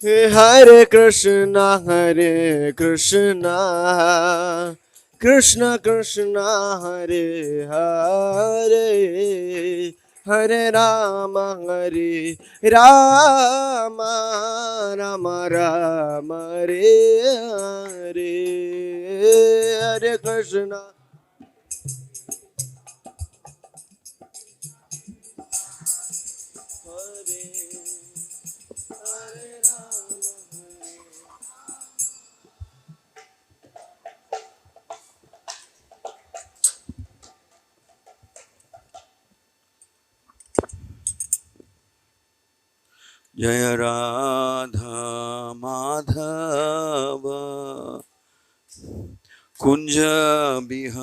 Hare Krishna, Hare Krishna, Krishna Krishna, Hare Hare, Hare Rama, Hare Rama, Rama Rama, Hare Hare, Hare Krishna. Jaya Radha Madhava Kunja Bihari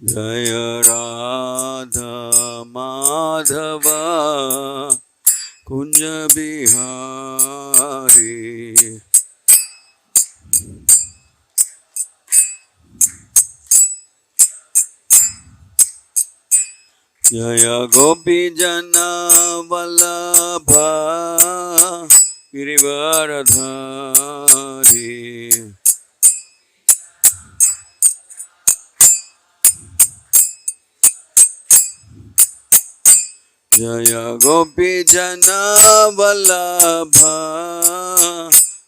Jaya Radha Madhava Kunja Bihari Jaya Gopi Jana Vallabha Girivaradhari Jaya Gopi Jana Vallabha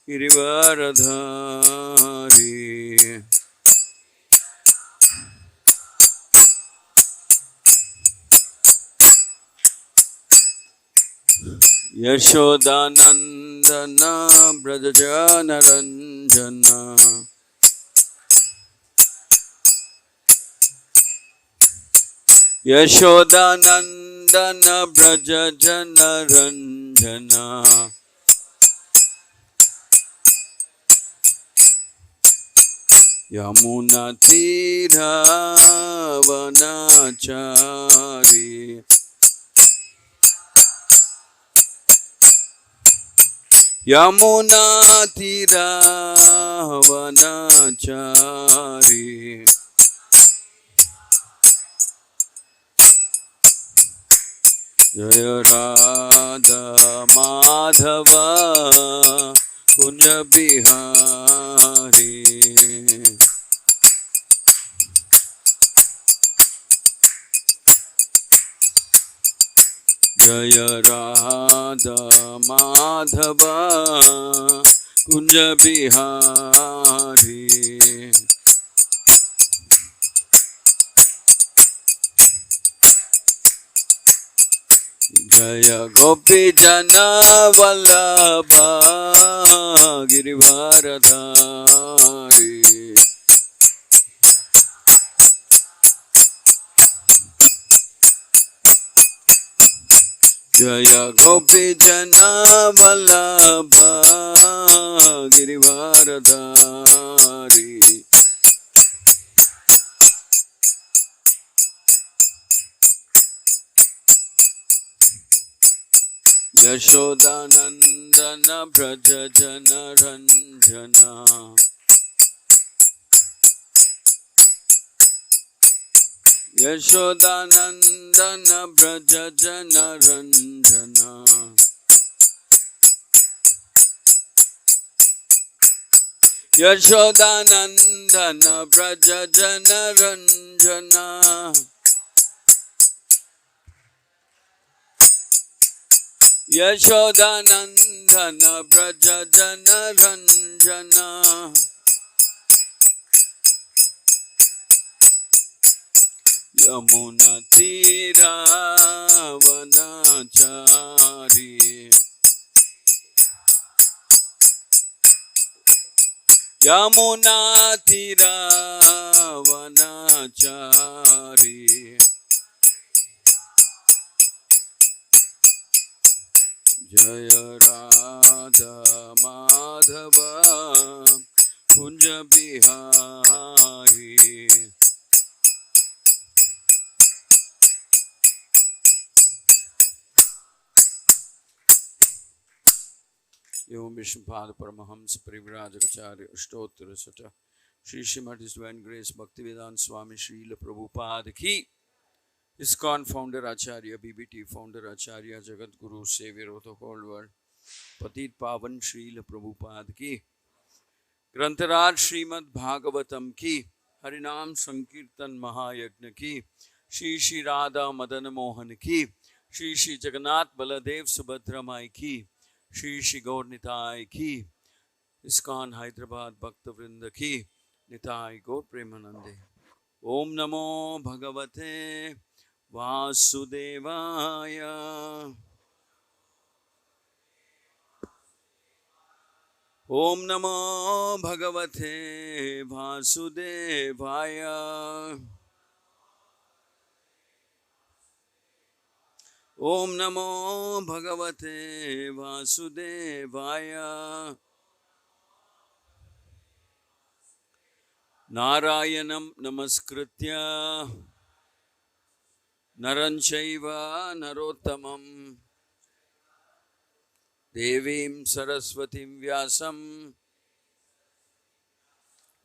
Girivaradhari Yashodanandana Brajajana Ranjana Yashodanandana Brajajana Ranjana Yamuna Tira Vanachari Yamuna Tira Vanachari Jaya Radha Madhava Kunja Bihari Jaya Radha Madhava Kunja Bihari Jaya Gopi Jana Vallabha Girivaradhari Jaya Gopi Jana Vallabha Girivaradhari Yashodanandana Brajajana Ranjana Yashodanandana Brajajana Ranjana Yashodanandana Brajajana Ranjana Yashodanandana Brajajana Ranjana Yamuna Tira Vanachari Yamuna Tira Vanachari Jaya Radha Madhava Kunja Bihari Evam Vishnupada Paramahamsa Parivrajacharya Ashtottara Sata Srimad His Divine Grace Bhaktivedanta Swami Srila Prabhupada ki. Iskcon founder Acharya, BBT founder Acharya, Jagat Guru, Savior of the whole world, Patit Pavan Srila Prabhupada ki. ग्रंथराज Shrimad Bhagavatam की, हरिनाम संकीर्तन महायज्ञ की, श्री श्री राधा मदन मोहन की, श्री श्री जगन्नाथ बलदेव सुभद्रा माई की, श्री श्री गौर निताय की, ISKCON Hyderabad भक्त वृंद की, निताय गौर प्रेमानंदे। ओम नमो भगवते वासुदेवाय। ओम नमो भगवते वासुदेवाय। ओम नमो भगवते वासुदेवाय। नारायणं नमस्कृत्य नरं चैव नरोत्तमं देवीं सरस्वतीं व्यासं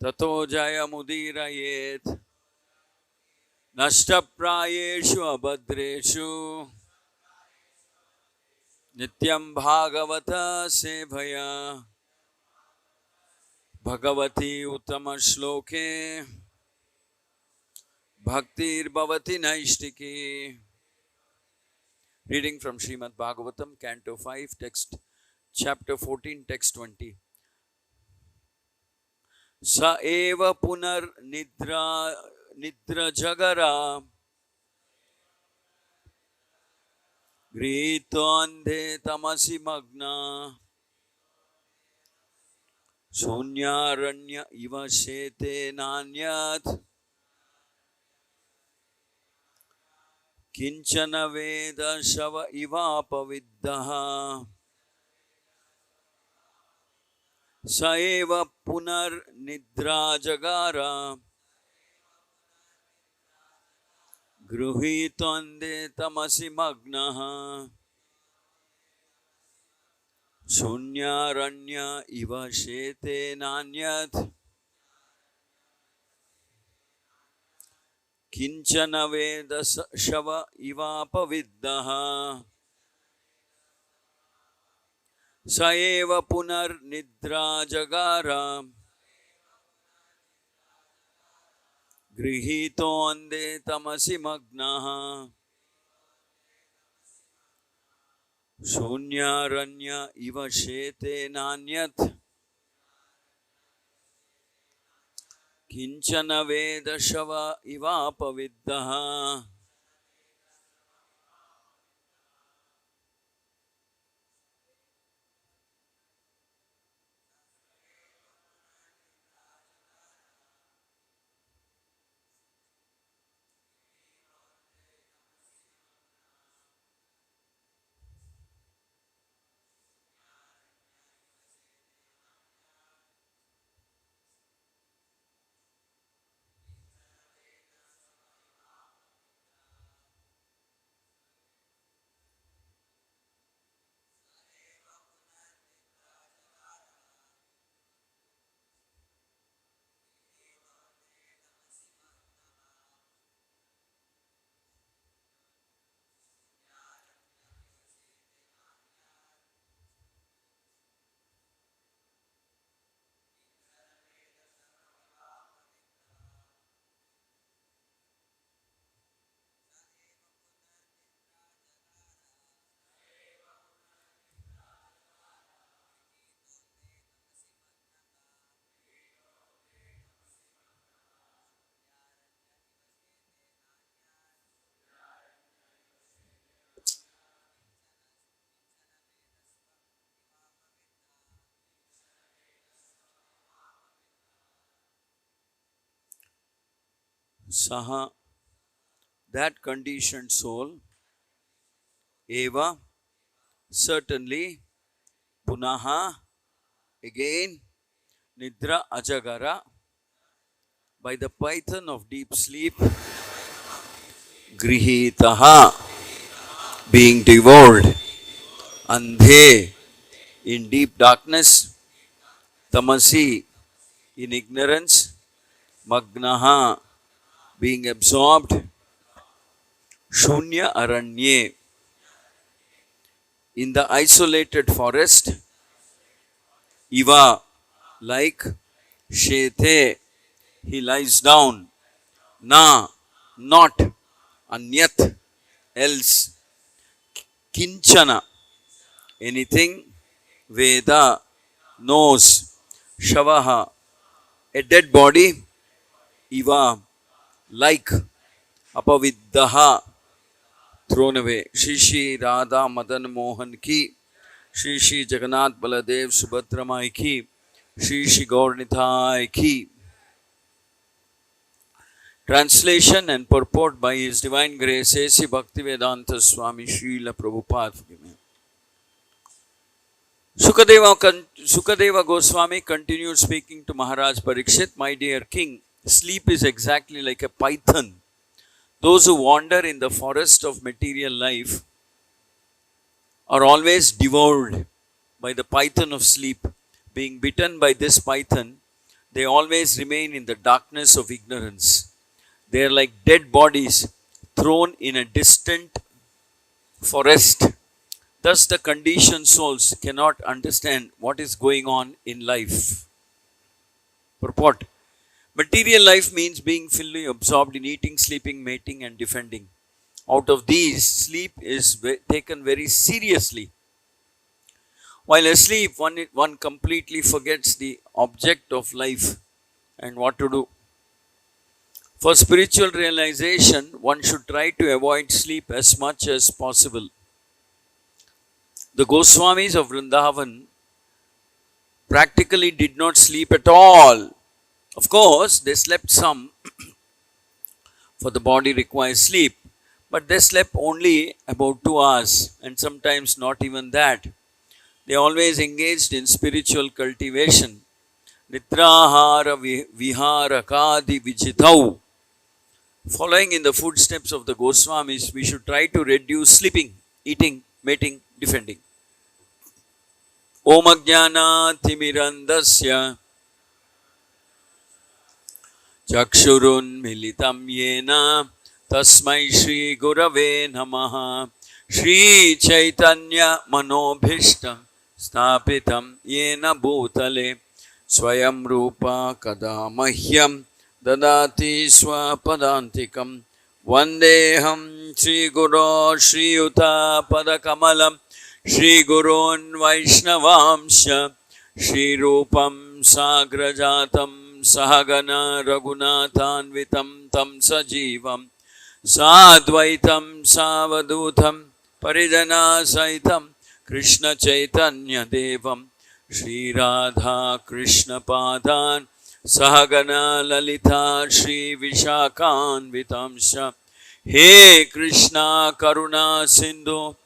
ततो जयमुदीरयेत्। नष्टप्रायेषु अभद्रेषु नित्यं भागवत सेवया भगवती उत्तम श्लोके भक्तिर्भवति नैष्टिकी। Reading from Srimad Bhagavatam, Canto 5, text, chapter 14, text 20. Sa eva punar nidra jagara grihitondhe tamasi magna sunyaranya iva shete nanyat kinchana veda shava ivapaviddaha. Sa eva punar nidra jagara gruhitonde tamasi magnaha sunyaranya iva shete nanyat kinchana veda shava ivapaviddaha. Sa eva punar nidra jagara grihitonde tamasi magnaha sunyaranya iva shete nanyat kinchana veda shava ivapaviddaha. Saha, that conditioned soul, eva, certainly, punaha, again, nidra ajagara, by the python of deep sleep, grihitaha, being devoured, andhe, in deep darkness, tamasi, in ignorance, Magnaha, being absorbed, Shunya Aranye, in the isolated forest, Iva, like Shete, he lies down, Na, not, Anyat, else, Kinchana, anything, Veda, knows, Shavaha, a dead body, Iva, like, Apaviddaha, thrown away. Shri Shri Radha Madan Mohan ki, Shri Shri Jagannath Baladev Subhadra Mai ki, Shri Shri Gaurnithai ki. Translation and purport by His Divine Grace A.C. Bhaktivedanta Swami Srila Prabhupada. Sukadeva Goswami continued speaking to Maharaj Parikshit, my dear king, sleep is exactly like a python. Those who wander in the forest of material life are always devoured by the python of sleep. Being bitten by this python, they always remain in the darkness of ignorance. They are like dead bodies thrown in a distant forest. Thus, the conditioned souls cannot understand what is going on in life. Purport: material life means being fully absorbed in eating, sleeping, mating, and defending. Out of these, sleep is taken very seriously. While asleep, one completely forgets the object of life and what to do. For spiritual realization, one should try to avoid sleep as much as possible. The Goswamis of Vrindavan practically did not sleep at all. Of course, they slept some, for the body requires sleep, but they slept only about 2 hours and sometimes not even that. They always engaged in spiritual cultivation. Nitrahara vihara kadi vijitau. Following in the footsteps of the Goswamis, we should try to reduce sleeping, eating, mating, defending. Om Ajnana Timirandasya Chakshurun Militam Yena Tasmai Shri Gurave Namaha Shri Chaitanya Manobhishtam Stapitam Yena Bhutale Swayam Rupa Kadamahyam Dadati Swapadantikam Vandeham Shri Guru Shri Yuta Padakamalam Shri Gurun Vaishnavamsha Shri Rupam Sagrajatam Sahagana Raghunathanvitam Tam Sajivam Sadvaitam Savadutam Parijana Saitam Krishna Chaitanya Devam Shri Radha Krishna Padan Sahagana Lalita Shri Vishakhanvitamsha He Krishna Karuna Sindhu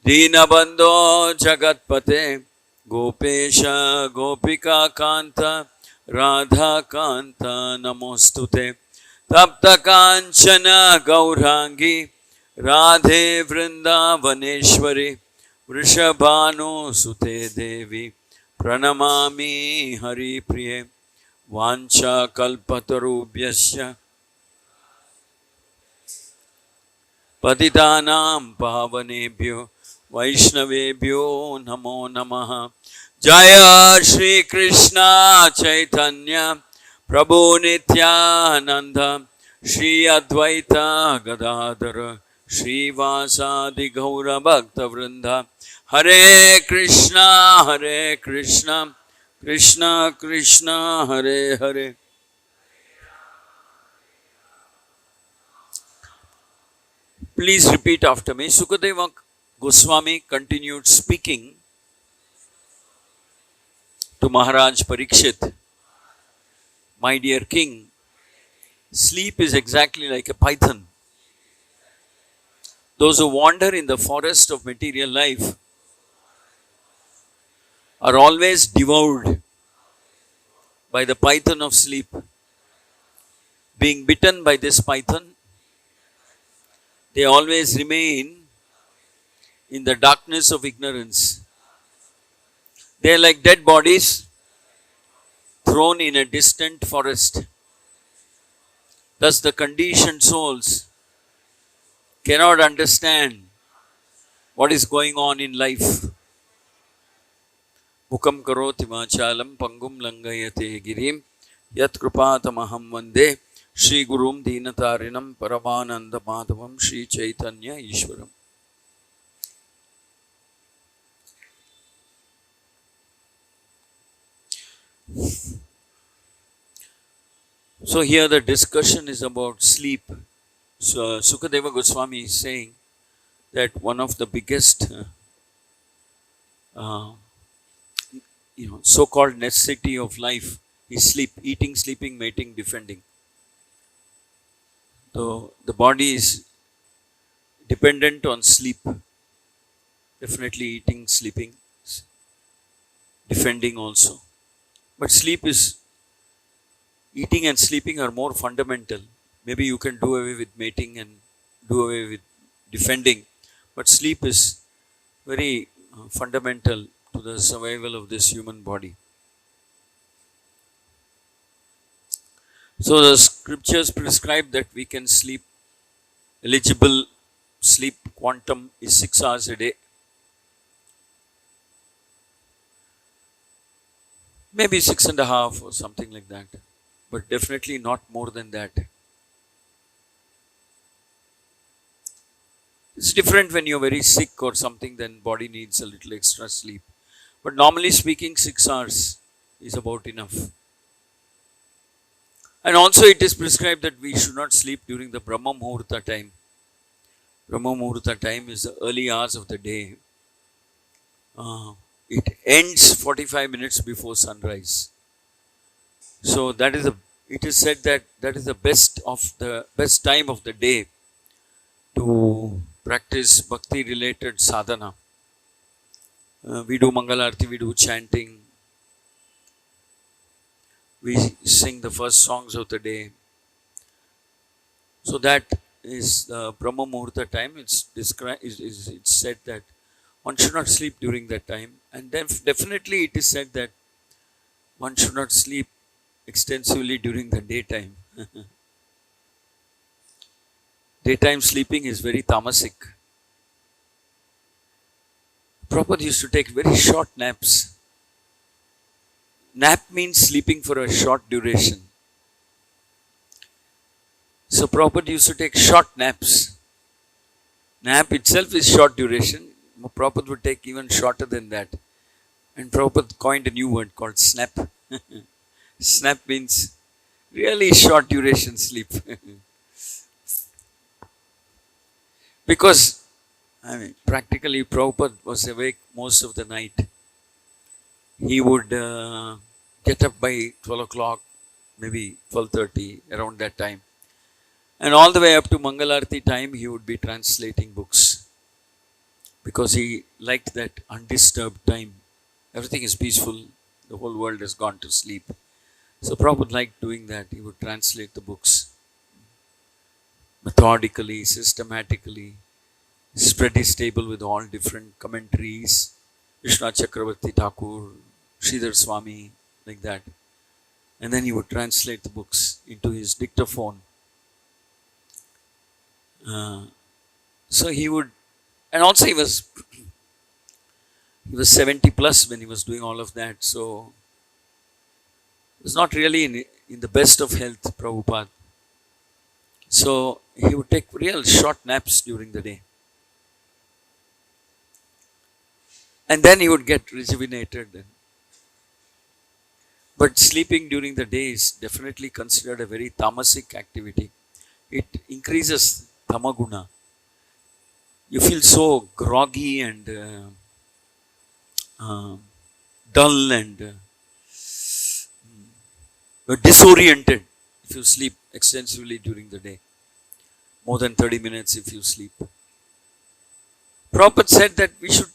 Dinabandho Jagatpate Gopesha Gopika Kanta Radha Kanta Namostute Tapta Kanchana Gaurangi Radhe Vrindavaneshwari Vrishabhanu Sute Devi Pranamami Hari Priye Vancha Kalpatarubhyasya Patitanam Pavanebhyo Vaishnavebhyo Namo Namaha Jaya Shri Krishna Chaitanya Prabhu Nityananda Shri Advaita Gadadhara Shri Vasadi Gaura Bhakta Vrinda Hare Krishna Krishna Krishna Hare Hare. Please repeat after me. Sukadeva Goswami continued speaking to Maharaj Parikshit, my dear king, sleep is exactly like a python. Those who wander in the forest of material life are always devoured by the python of sleep. Being bitten by this python, they always remain in the darkness of ignorance. They are like dead bodies thrown in a distant forest. Thus the conditioned souls cannot understand what is going on in life. Mukam karoti vachalam pangum langayate girim yat kripatamaham vande Shri Gurum Deenatarinam Paramananda Madhavam Shri Chaitanya Ishwaram. So here the discussion is about sleep. So Sukadeva Goswami is saying that one of the biggest so-called necessity of life is sleep. Eating, sleeping, mating, defending. So the body is dependent on sleep. Definitely eating, sleeping, defending also. But eating and sleeping are more fundamental. Maybe you can do away with mating and do away with defending. But sleep is very fundamental to the survival of this human body. So the scriptures prescribe that we can sleep. Eligible sleep quantum is 6 hours a day. Maybe 6.5 or something like that. But definitely not more than that. It's different when you're very sick or something, then body needs a little extra sleep. But normally speaking, 6 hours is about enough. And also it is prescribed that we should not sleep during the Brahma Muhurta time. Brahma Muhurta time is the early hours of the day. It ends 45 minutes before sunrise. So it is said that is the best time of the day to practice bhakti related sadhana. We do Mangalarti, we do chanting, we sing the first songs of the day. So that is the Brahma Muhurta time. It's said that one should not sleep during that time. And then definitely it is said that one should not sleep extensively during the daytime. Daytime sleeping is very tamasic. Prabhupada used to take very short naps. Nap means sleeping for a short duration. So Prabhupada used to take short naps. Nap itself is short duration. Prabhupada would take even shorter than that. And Prabhupada coined a new word called snap. Snap means really short duration sleep. Because, practically Prabhupada was awake most of the night. He would get up by 12 o'clock, maybe 12:30, around that time. And all the way up to Mangalarti time, he would be translating books. Because he liked that undisturbed time. Everything is peaceful. The whole world has gone to sleep. So Prabhupada liked doing that. He would translate the books methodically, systematically, spread his table with all different commentaries. Vishnu Chakravarti Thakur, Sridhar Swami, like that. And then he would translate the books into his dictaphone. So he would, and also he was 70 plus when he was doing all of that. So he was not really in the best of health, Prabhupada. So he would take real short naps during the day. And then he would get rejuvenated. But sleeping during the day is definitely considered a very tamasic activity. It increases tamaguna. You feel so groggy and dull and disoriented if you sleep extensively during the day. More than 30 minutes if you sleep. Prabhupada said that we should,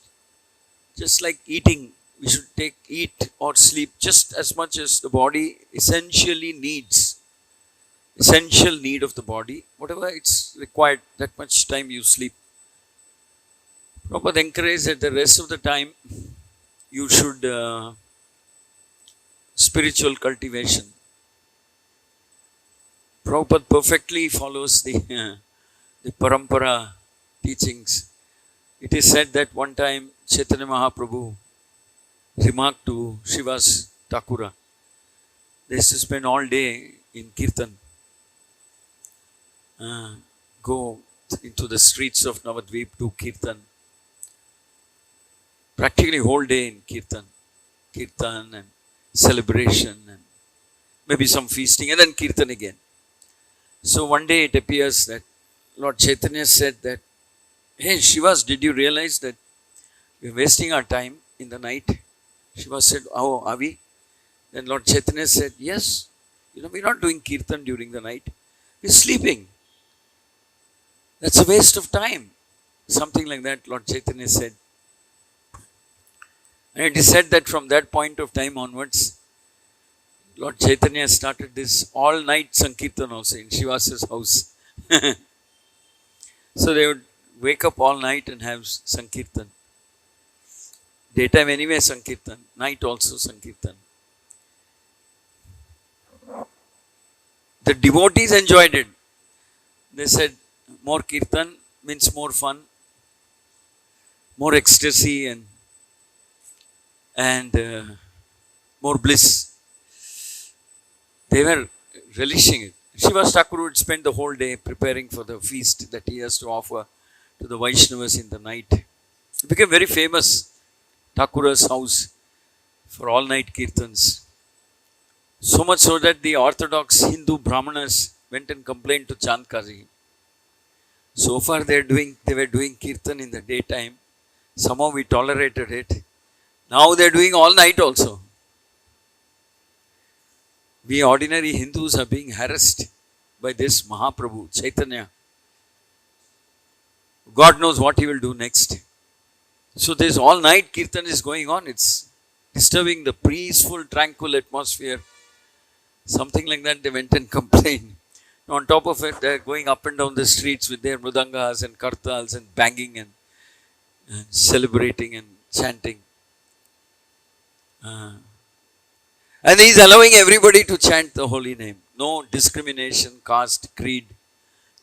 just like eating, we should eat or sleep just as much as the body essentially needs. Essential need of the body. Whatever it's required, that much time you sleep. Prabhupada encouraged that the rest of the time you should spiritual cultivation. Prabhupada perfectly follows the parampara teachings. It is said that one time Chaitanya Mahaprabhu remarked to Shiva's Thakura, they used to spend all day in Kirtan, go into the streets of Navadvip to Kirtan, practically whole day in Kirtan and celebration and maybe some feasting and then Kirtan again. So one day it appears that Lord Chaitanya said that, hey Shivas, did you realize that we're wasting our time in the night? Shiva said, oh, are we? Then Lord Chaitanya said, yes, we're not doing Kirtan during the night. We're sleeping. That's a waste of time. Something like that Lord Chaitanya said. And it is said that from that point of time onwards, Lord Chaitanya started this all-night Sankirtan also in Shiva's house. So they would wake up all night and have Sankirtan. Daytime anyway Sankirtan, night also Sankirtan. The devotees enjoyed it. They said more Kirtan means more fun, more ecstasy and more bliss. They were relishing it. Shiva's Thakur would spend the whole day preparing for the feast that he has to offer to the Vaishnavas in the night. It became very famous, Thakura's house, for all night Kirtans. So much so that the orthodox Hindu Brahmanas went and complained to Chandkazi. So far they were doing Kirtan in the daytime. Somehow we tolerated it. Now they are doing all night also. We ordinary Hindus are being harassed by this Mahaprabhu, Chaitanya. God knows what he will do next. So this all night Kirtan is going on. It's disturbing the peaceful, tranquil atmosphere. Something like that, they went and complained. On top of it, they're going up and down the streets with their mrudangas and kartals and banging and celebrating and chanting. And he's allowing everybody to chant the holy name. No discrimination, caste, creed,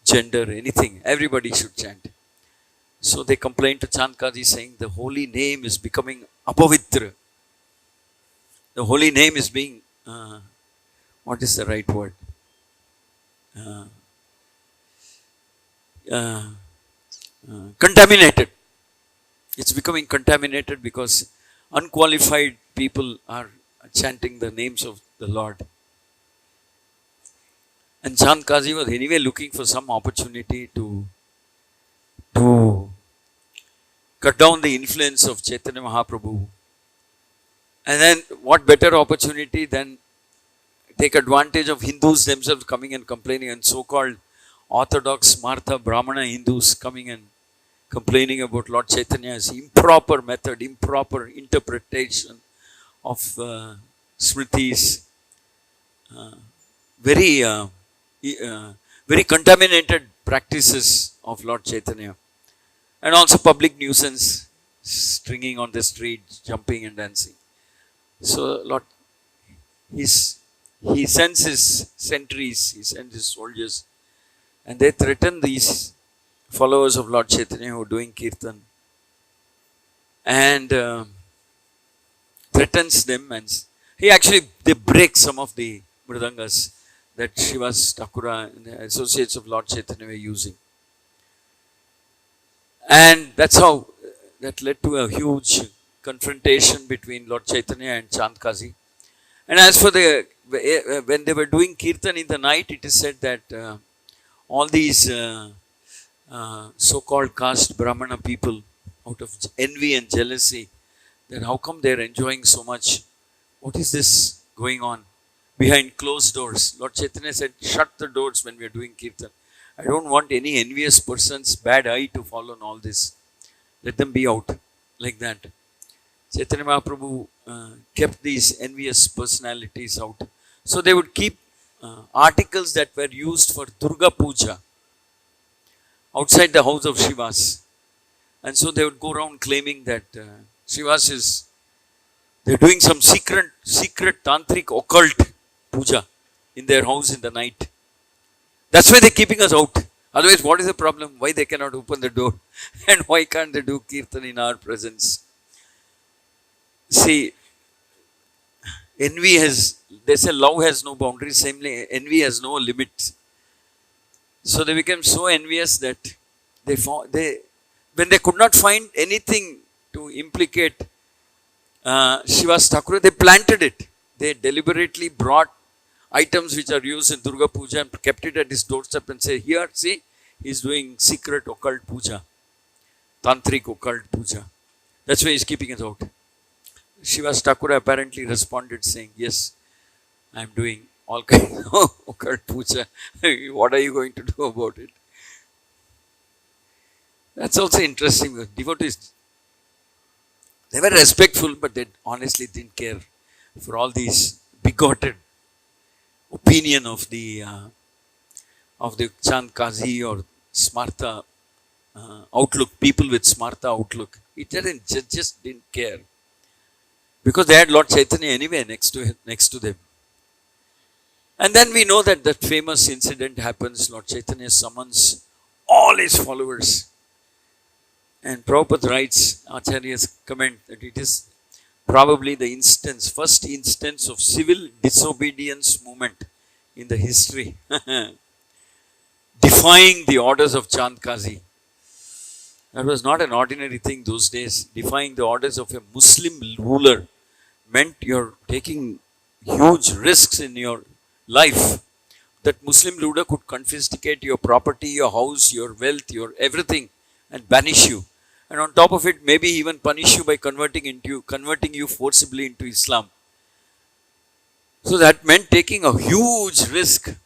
gender, anything. Everybody should chant. So they complained to Chandkaji saying the holy name is becoming apavitra. The holy name is being, what is the right word? Contaminated. It's becoming contaminated because unqualified people are chanting the names of the Lord. And Chandkaji was anyway looking for some opportunity to cut down the influence of Chaitanya Mahaprabhu. And then what better opportunity than take advantage of Hindus themselves coming and complaining, and so-called orthodox Martha Brahmana Hindus coming and complaining about Lord Chaitanya's improper method, improper interpretation of Smritis, very contaminated practices of Lord Chaitanya, and also public nuisance, stringing on the street, jumping and dancing. So Lord, he sends his sentries, he sends his soldiers, and they threaten these followers of Lord Chaitanya who are doing Kirtan, and threatens them, and they break some of the mridangas that Shiva's Thakura and the associates of Lord Chaitanya were using. And that's how that led to a huge confrontation between Lord Chaitanya and Chandkazi. And as for when they were doing Kirtan in the night, it is said that all these so-called caste Brahmana people, out of envy and jealousy, that how come they're enjoying so much? What is this going on behind closed doors? Lord Chaitanya said, shut the doors when we are doing Kirtan. I don't want any envious person's bad eye to fall on all this. Let them be out like that. Chaitanya Mahaprabhu kept these envious personalities out. So they would keep articles that were used for Durga Puja outside the house of Shivas. And so they would go around claiming that Shivas they're doing some secret tantric occult puja in their house in the night. That's why they're keeping us out. Otherwise, what is the problem? Why they cannot open the door? And why can't they do kirtan in our presence? See, envy has, they say love has no boundaries, same envy has no limits. So they became so envious that when they could not find anything to implicate Shiva's Thakura, they planted it. They deliberately brought items which are used in Durga Puja and kept it at his doorstep and say, here, see, he's doing secret occult puja, tantric occult puja. That's why he's keeping it out. Shiva's Thakura apparently responded saying, yes, I'm doing all kinds of occult puja. What are you going to do about it? That's also interesting. Devotees, they were respectful, but they honestly didn't care for all these bigoted opinion of the Chand Kazi or Smartha outlook, people with Smartha outlook. It just didn't care. Because they had Lord Chaitanya anyway next to them. And then we know that famous incident happens. Lord Chaitanya summons all his followers. And Prabhupada writes, Acharya's comment, that it is probably the first instance of civil disobedience movement in the history. Defying the orders of Chand Kazi. That was not an ordinary thing those days. Defying the orders of a Muslim ruler meant you're taking huge risks in your life. That Muslim ruler could confiscate your property, your house, your wealth, your everything, and banish you. And on top of it, maybe even punish you by converting you forcibly into Islam. So that meant taking a huge risk.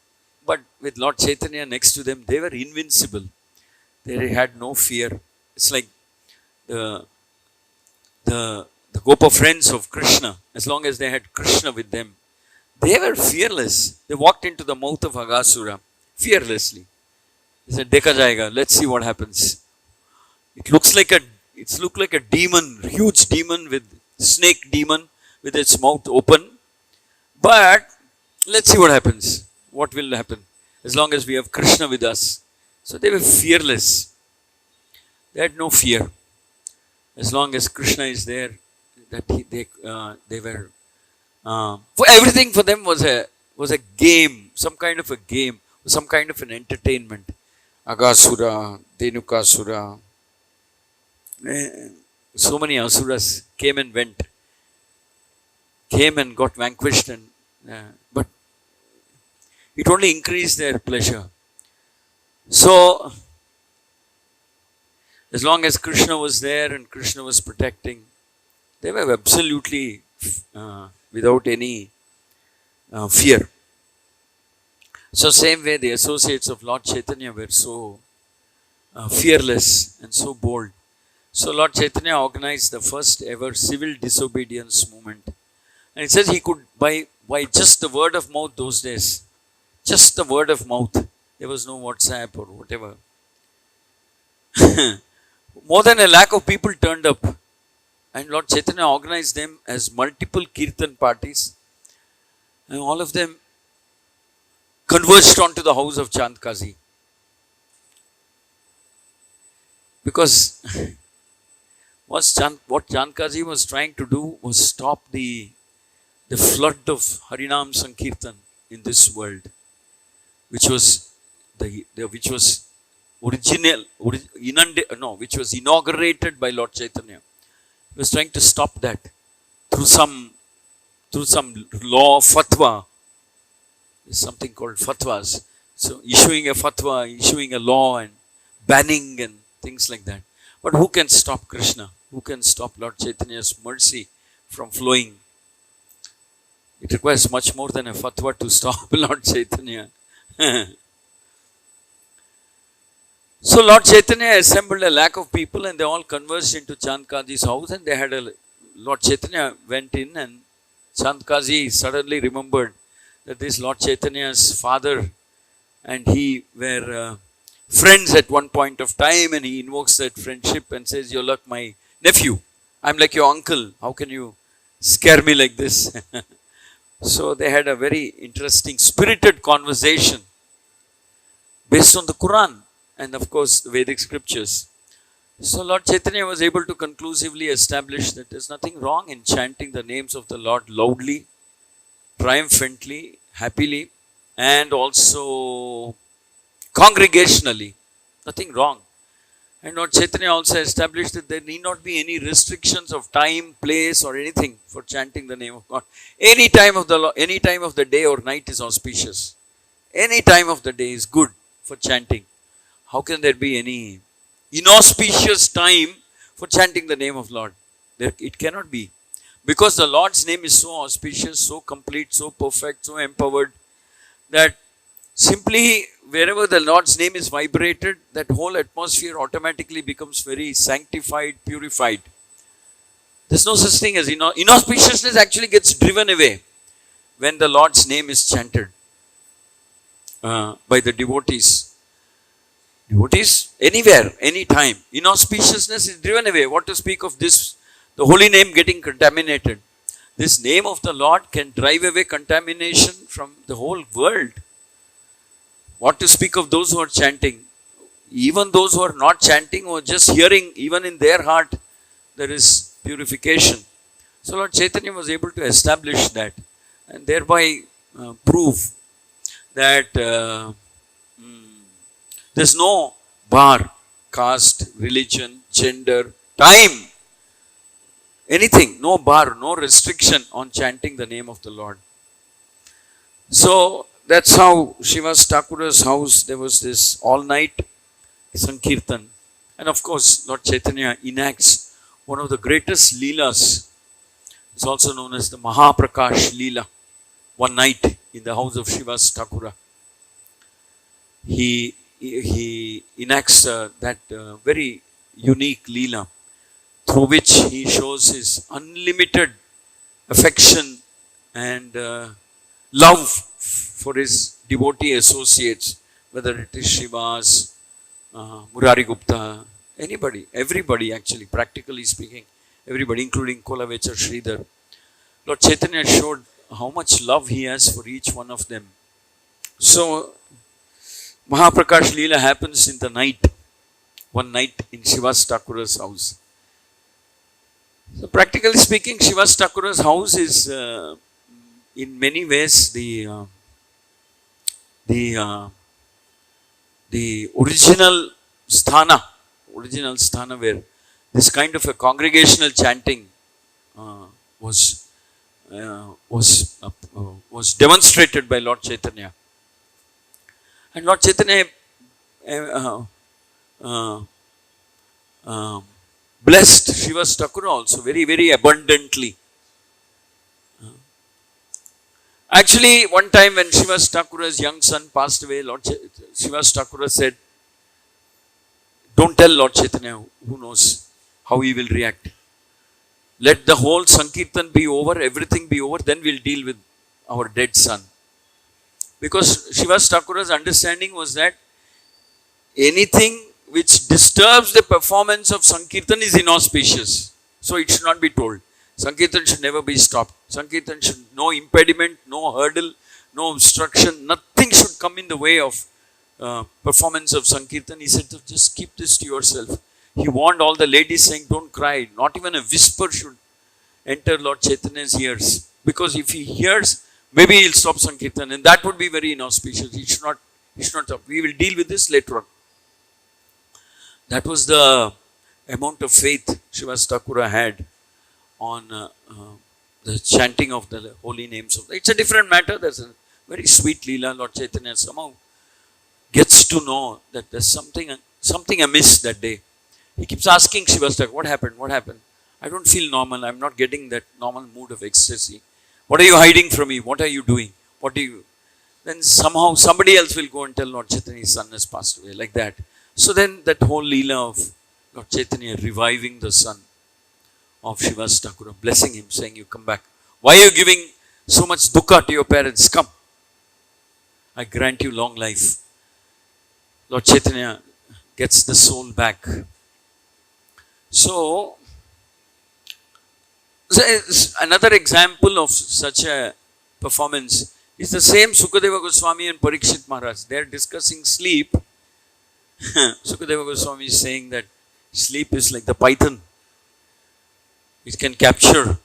But with Lord Chaitanya next to them, they were invincible. They had no fear. It's like the group of friends of Krishna. As long as they had Krishna with them, they were fearless. They walked into the mouth of Aghasura fearlessly. They said, "Dekha jayega. Let's see what happens." It looked like a demon, huge demon snake demon with its mouth open. But let's see what happens. What will happen? As long as we have Krishna with us. So they were fearless. They had no fear. As long as Krishna is there, they were. For everything for them was a game, some kind of a game, some kind of an entertainment. Aghasura, Dhenukasura. So many asuras came and went, came and got vanquished, but it only increased their pleasure. So, as long as Krishna was there and Krishna was protecting, they were absolutely without any fear. So, same way the associates of Lord Chaitanya were so fearless and so bold. So Lord Chaitanya organized the first ever civil disobedience movement. And it says he could, by just the word of mouth those days, just the word of mouth, there was no WhatsApp or whatever. More than 1 lakh of people turned up. And Lord Chaitanya organized them as multiple kirtan parties. And all of them converged onto the house of Chand Kazi. Because what Chand Kazi was trying to do was stop the flood of Harinam Sankirtan in this world, which was inaugurated by Lord Chaitanya. He was trying to stop that through some law, fatwa. There's something called fatwas. So issuing a fatwa, issuing a law and banning and things like that. But who can stop Krishna? Who can stop Lord Chaitanya's mercy from flowing? It requires much more than a fatwa to stop Lord Chaitanya. So Lord Chaitanya assembled 1 lakh of people and they all converged into Chand Kazi's house, and they had Lord Chaitanya went in, and Chand Kazi suddenly remembered that this Lord Chaitanya's father and he were friends at one point of time, and he invokes that friendship and says, "You're like my nephew. I'm like your uncle. How can you scare me like this?" So they had a very interesting, spirited conversation. based on the Quran and of course the Vedic scriptures. So Lord Chaitanya was able to conclusively establish that there's nothing wrong in chanting the names of the Lord loudly, triumphantly, happily, and also congregationally. Nothing wrong. And Lord Chaitanya also established that there need not be any restrictions of time, place, or anything for chanting the name of God. Any time of the day or night is auspicious. Any time of the day is good for chanting. How can there be any inauspicious time for chanting the name of Lord? It cannot be. Because the Lord's name is so auspicious, so complete, so perfect, so empowered, that simply wherever the Lord's name is vibrated, that whole atmosphere automatically becomes very sanctified, purified. There's no such thing as inauspiciousness actually gets driven away when the Lord's name is chanted by the devotees. Devotees, anywhere, anytime. Inauspiciousness is driven away. What to speak of this, the holy name getting contaminated. This name of the Lord can drive away contamination from the whole world. What to speak of those who are chanting? Even those who are not chanting or just hearing, even in their heart, there is purification. So Lord Chaitanya was able to establish that and thereby prove that there's no bar, caste, religion, gender, time, anything, no bar, no restriction on chanting the name of the Lord. So that's how Srivas Thakura's house, there was this all-night Sankirtan. And of course, Lord Chaitanya enacts one of the greatest Leelas. It's also known as the Mahaprakash Leela. One night in the house of Srivas Thakura, he enacts that very unique Leela, through which he shows his unlimited affection and love for his devotee associates, whether it is Srivas, Murari Gupta, anybody, everybody actually, practically speaking, everybody, including Kolavechar Sridhar. Lord Chaitanya showed how much love he has for each one of them. So, Mahaprakash Leela happens in the night, one night in Srivas Thakura's house. So, practically speaking, Srivas Thakura's house is in many ways the original sthana where this kind of a congregational chanting was demonstrated by Lord Chaitanya. And Lord Chaitanya blessed Srivas Thakura also very, very abundantly. Actually, one time when Srivas Thakura's young son passed away, Srivas Thakura said, don't tell Lord Chaitanya, who knows how he will react. Let the whole Sankirtan be over, everything be over, then we'll deal with our dead son. Because Srivas Thakura's understanding was that anything which disturbs the performance of Sankirtan is inauspicious. So it should not be told. Sankirtan should never be stopped. Sankirtan should, no impediment, no hurdle, no obstruction, nothing should come in the way of performance of Sankirtan. He said, just keep this to yourself. He warned all the ladies saying, don't cry. Not even a whisper should enter Lord Chaitanya's ears. Because if he hears, maybe he'll stop Sankirtan, and that would be very inauspicious. He should not stop. We will deal with this later on. That was the amount of faith Srivas Thakura had on the chanting of the holy names of. It's a different matter. There's a very sweet Leela. Lord Chaitanya somehow gets to know that there's something amiss that day. He keeps asking Srivas Thakura, what happened? What happened? I don't feel normal. I'm not getting that normal mood of ecstasy. What are you hiding from me? What are you doing? Then somehow somebody else will go and tell Lord Chaitanya his son has passed away, like that. So then that whole Leela of Lord Chaitanya reviving the son of Srivas Thakura, blessing him, saying, you come back. Why are you giving so much dukkha to your parents? Come. I grant you long life. Lord Chaitanya gets the soul back. So another example of such a performance It's the same Sukadeva Goswami and Parikshit Maharaj. They are discussing sleep. Sukadeva Goswami is saying that sleep is like the python. It can capture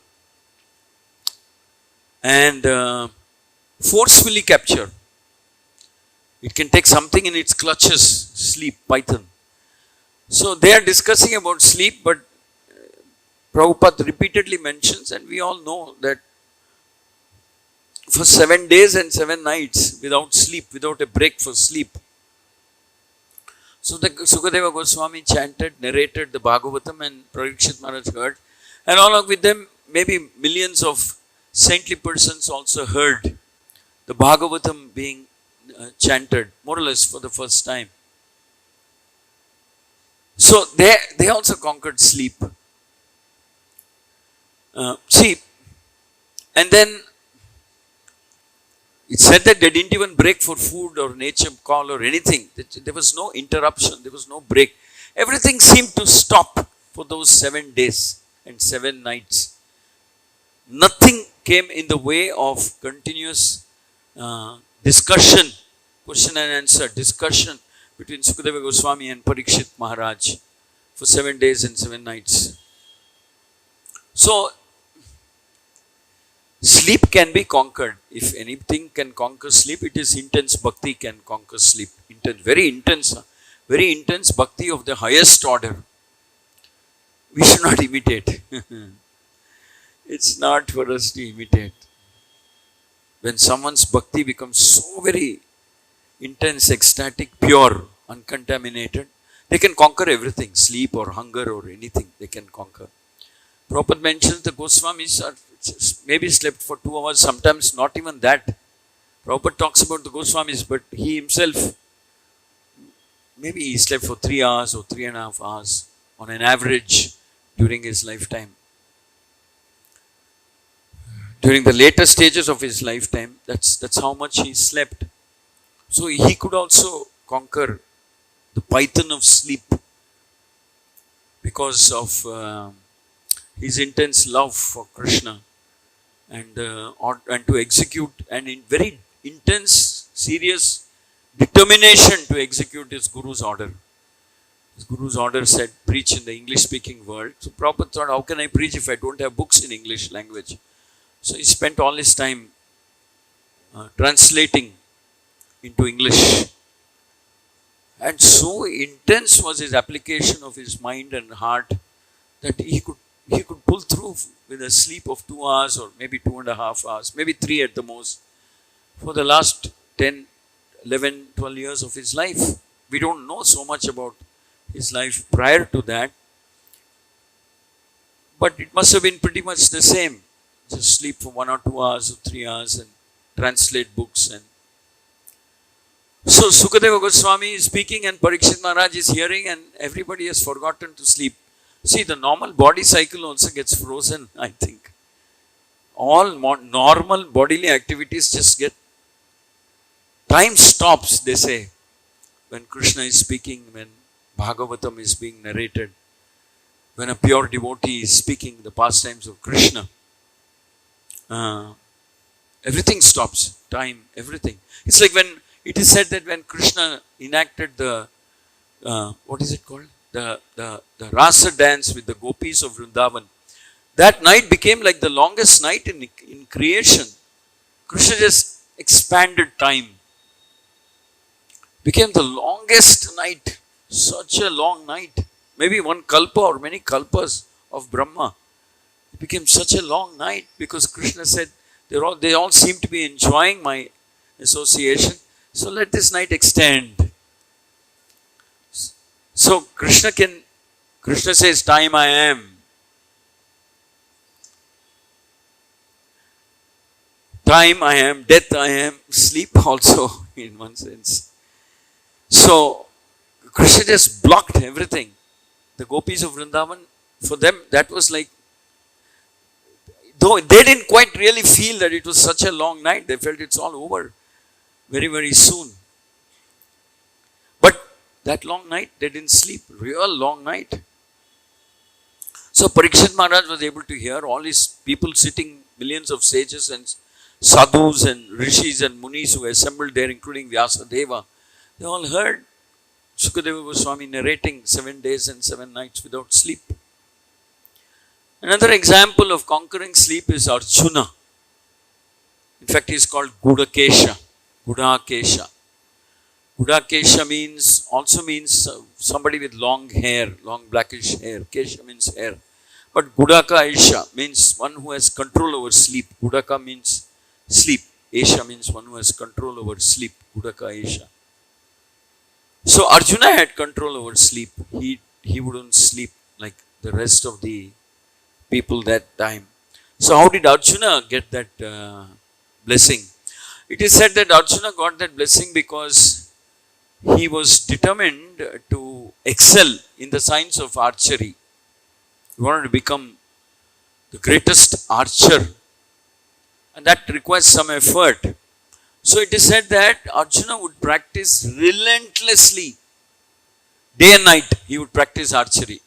and forcefully capture. It can take something in its clutches, sleep, python. So they are discussing about sleep, but Prabhupada repeatedly mentions, and we all know that for 7 days and 7 nights without sleep, without a break for sleep. So the Sukadeva Goswami chanted, narrated the Bhagavatam, and Parikshit Maharaj heard. And along with them, maybe millions of saintly persons also heard the Bhagavatam being chanted, more or less for the first time. So they also conquered sleep. And then it said that they didn't even break for food or nature call or anything. There was no interruption, there was no break. Everything seemed to stop for those 7 days and 7 nights. Nothing came in the way of continuous discussion, question and answer, discussion between Sukadeva Goswami and Parikshit Maharaj for 7 days and 7 nights. So, sleep can be conquered. If anything can conquer sleep, it is intense bhakti can conquer sleep. Very intense bhakti of the highest order. We should not imitate. It's not for us to imitate. When someone's bhakti becomes so very intense, ecstatic, pure, uncontaminated, they can conquer everything, sleep or hunger or anything, they can conquer. Prabhupada mentions the Goswamis are maybe slept for 2 hours, sometimes not even that. Prabhupada talks about the Goswamis, but he himself, maybe he slept for 3 hours or 3.5 hours on an average during his lifetime. During the later stages of his lifetime, that's how much he slept. So he could also conquer the python of sleep because of his intense love for Krishna and to execute, and in very intense, serious determination to execute his Guru's order. His Guru's order said, preach in the English-speaking world. So Prabhupada thought, how can I preach if I don't have books in English language? So he spent all his time translating into English. And so intense was his application of his mind and heart that he could pull through with a sleep of 2 hours or maybe 2.5 hours, maybe 3 at the most, for the last 10, 11, 12 years of his life. We don't know so much about his life prior to that, but it must have been pretty much the same. Just sleep for 1 or 2 hours or 3 hours and translate books. And so Sukadeva Goswami is speaking and Parikshit Maharaj is hearing, and everybody has forgotten to sleep. See, the normal body cycle also gets frozen, I think. All normal bodily activities just get... Time stops, they say, when Krishna is speaking, when Bhagavatam is being narrated, when a pure devotee is speaking the pastimes of Krishna. Everything stops. Time, everything. It's like when it is said that when Krishna enacted the, what is it called? The Rasa dance with the gopis of Vrindavan. That night became like the longest night in creation. Krishna just expanded time. Became the longest night. Such a long night. Maybe one kalpa or many kalpas of Brahma. It became such a long night because Krishna said, they all seem to be enjoying my association. So let this night extend. So Krishna says, time I am. Time I am, death I am, sleep also in one sense. So Krishna just blocked everything. The gopis of Vrindavan, for them that was like, though they didn't quite really feel that it was such a long night, they felt it's all over very, very soon. But that long night, they didn't sleep, real long night. So Parikshit Maharaj was able to hear all his people sitting, millions of sages and sadhus and rishis and munis who assembled there, including Vyasadeva, they all heard Sukadeva Goswami narrating 7 days and 7 nights without sleep. Another example of conquering sleep is Arjuna. In fact, he is called Gudakesha. Gudakesha. Gudakesha also means somebody with long hair, long blackish hair. Kesha means hair. But Gudaka Esha means one who has control over sleep. Gudaka means sleep. Esha means one who has control over sleep. Gudaka Esha. So Arjuna had control over sleep. He wouldn't sleep like the rest of the people that time. So how did Arjuna get that blessing? It is said that Arjuna got that blessing because he was determined to excel in the science of archery. He wanted to become the greatest archer, and that requires some effort. So it is said that Arjuna would practice relentlessly. Day and night he would practice archery.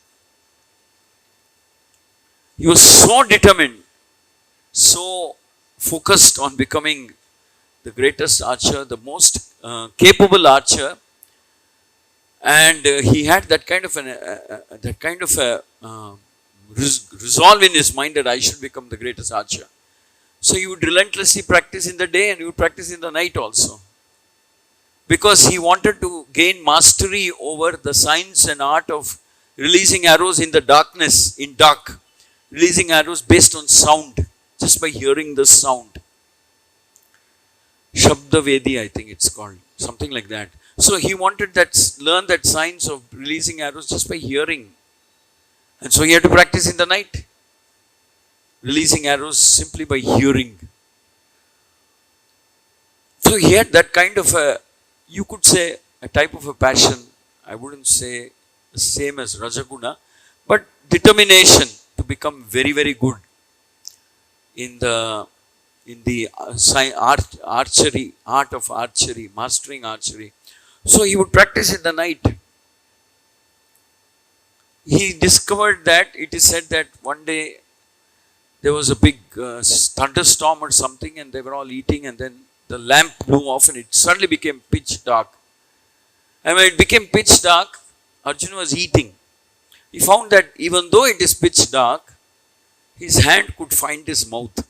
He was so determined, so focused on becoming the greatest archer, the most capable archer, and he had that kind of a resolve in his mind that I should become the greatest archer. So he would relentlessly practice in the day and he would practice in the night also, because he wanted to gain mastery over the science and art of releasing arrows in the darkness, in dark, releasing arrows based on sound, just by hearing the sound. Shabda Vedi, I think it's called, something like that. So he wanted learn that science of releasing arrows just by hearing. And so he had to practice in the night, releasing arrows simply by hearing. So he had that kind of you could say, a type of a passion. I wouldn't say the same as Rajaguna, but determination to become very, very good in the art of archery, mastering archery. So he would practice in the night. He discovered that, it is said that one day there was a big thunderstorm or something, and they were all eating, and then the lamp blew off and it suddenly became pitch dark. And when it became pitch dark, Arjuna was eating. He found that even though it is pitch dark, his hand could find his mouth.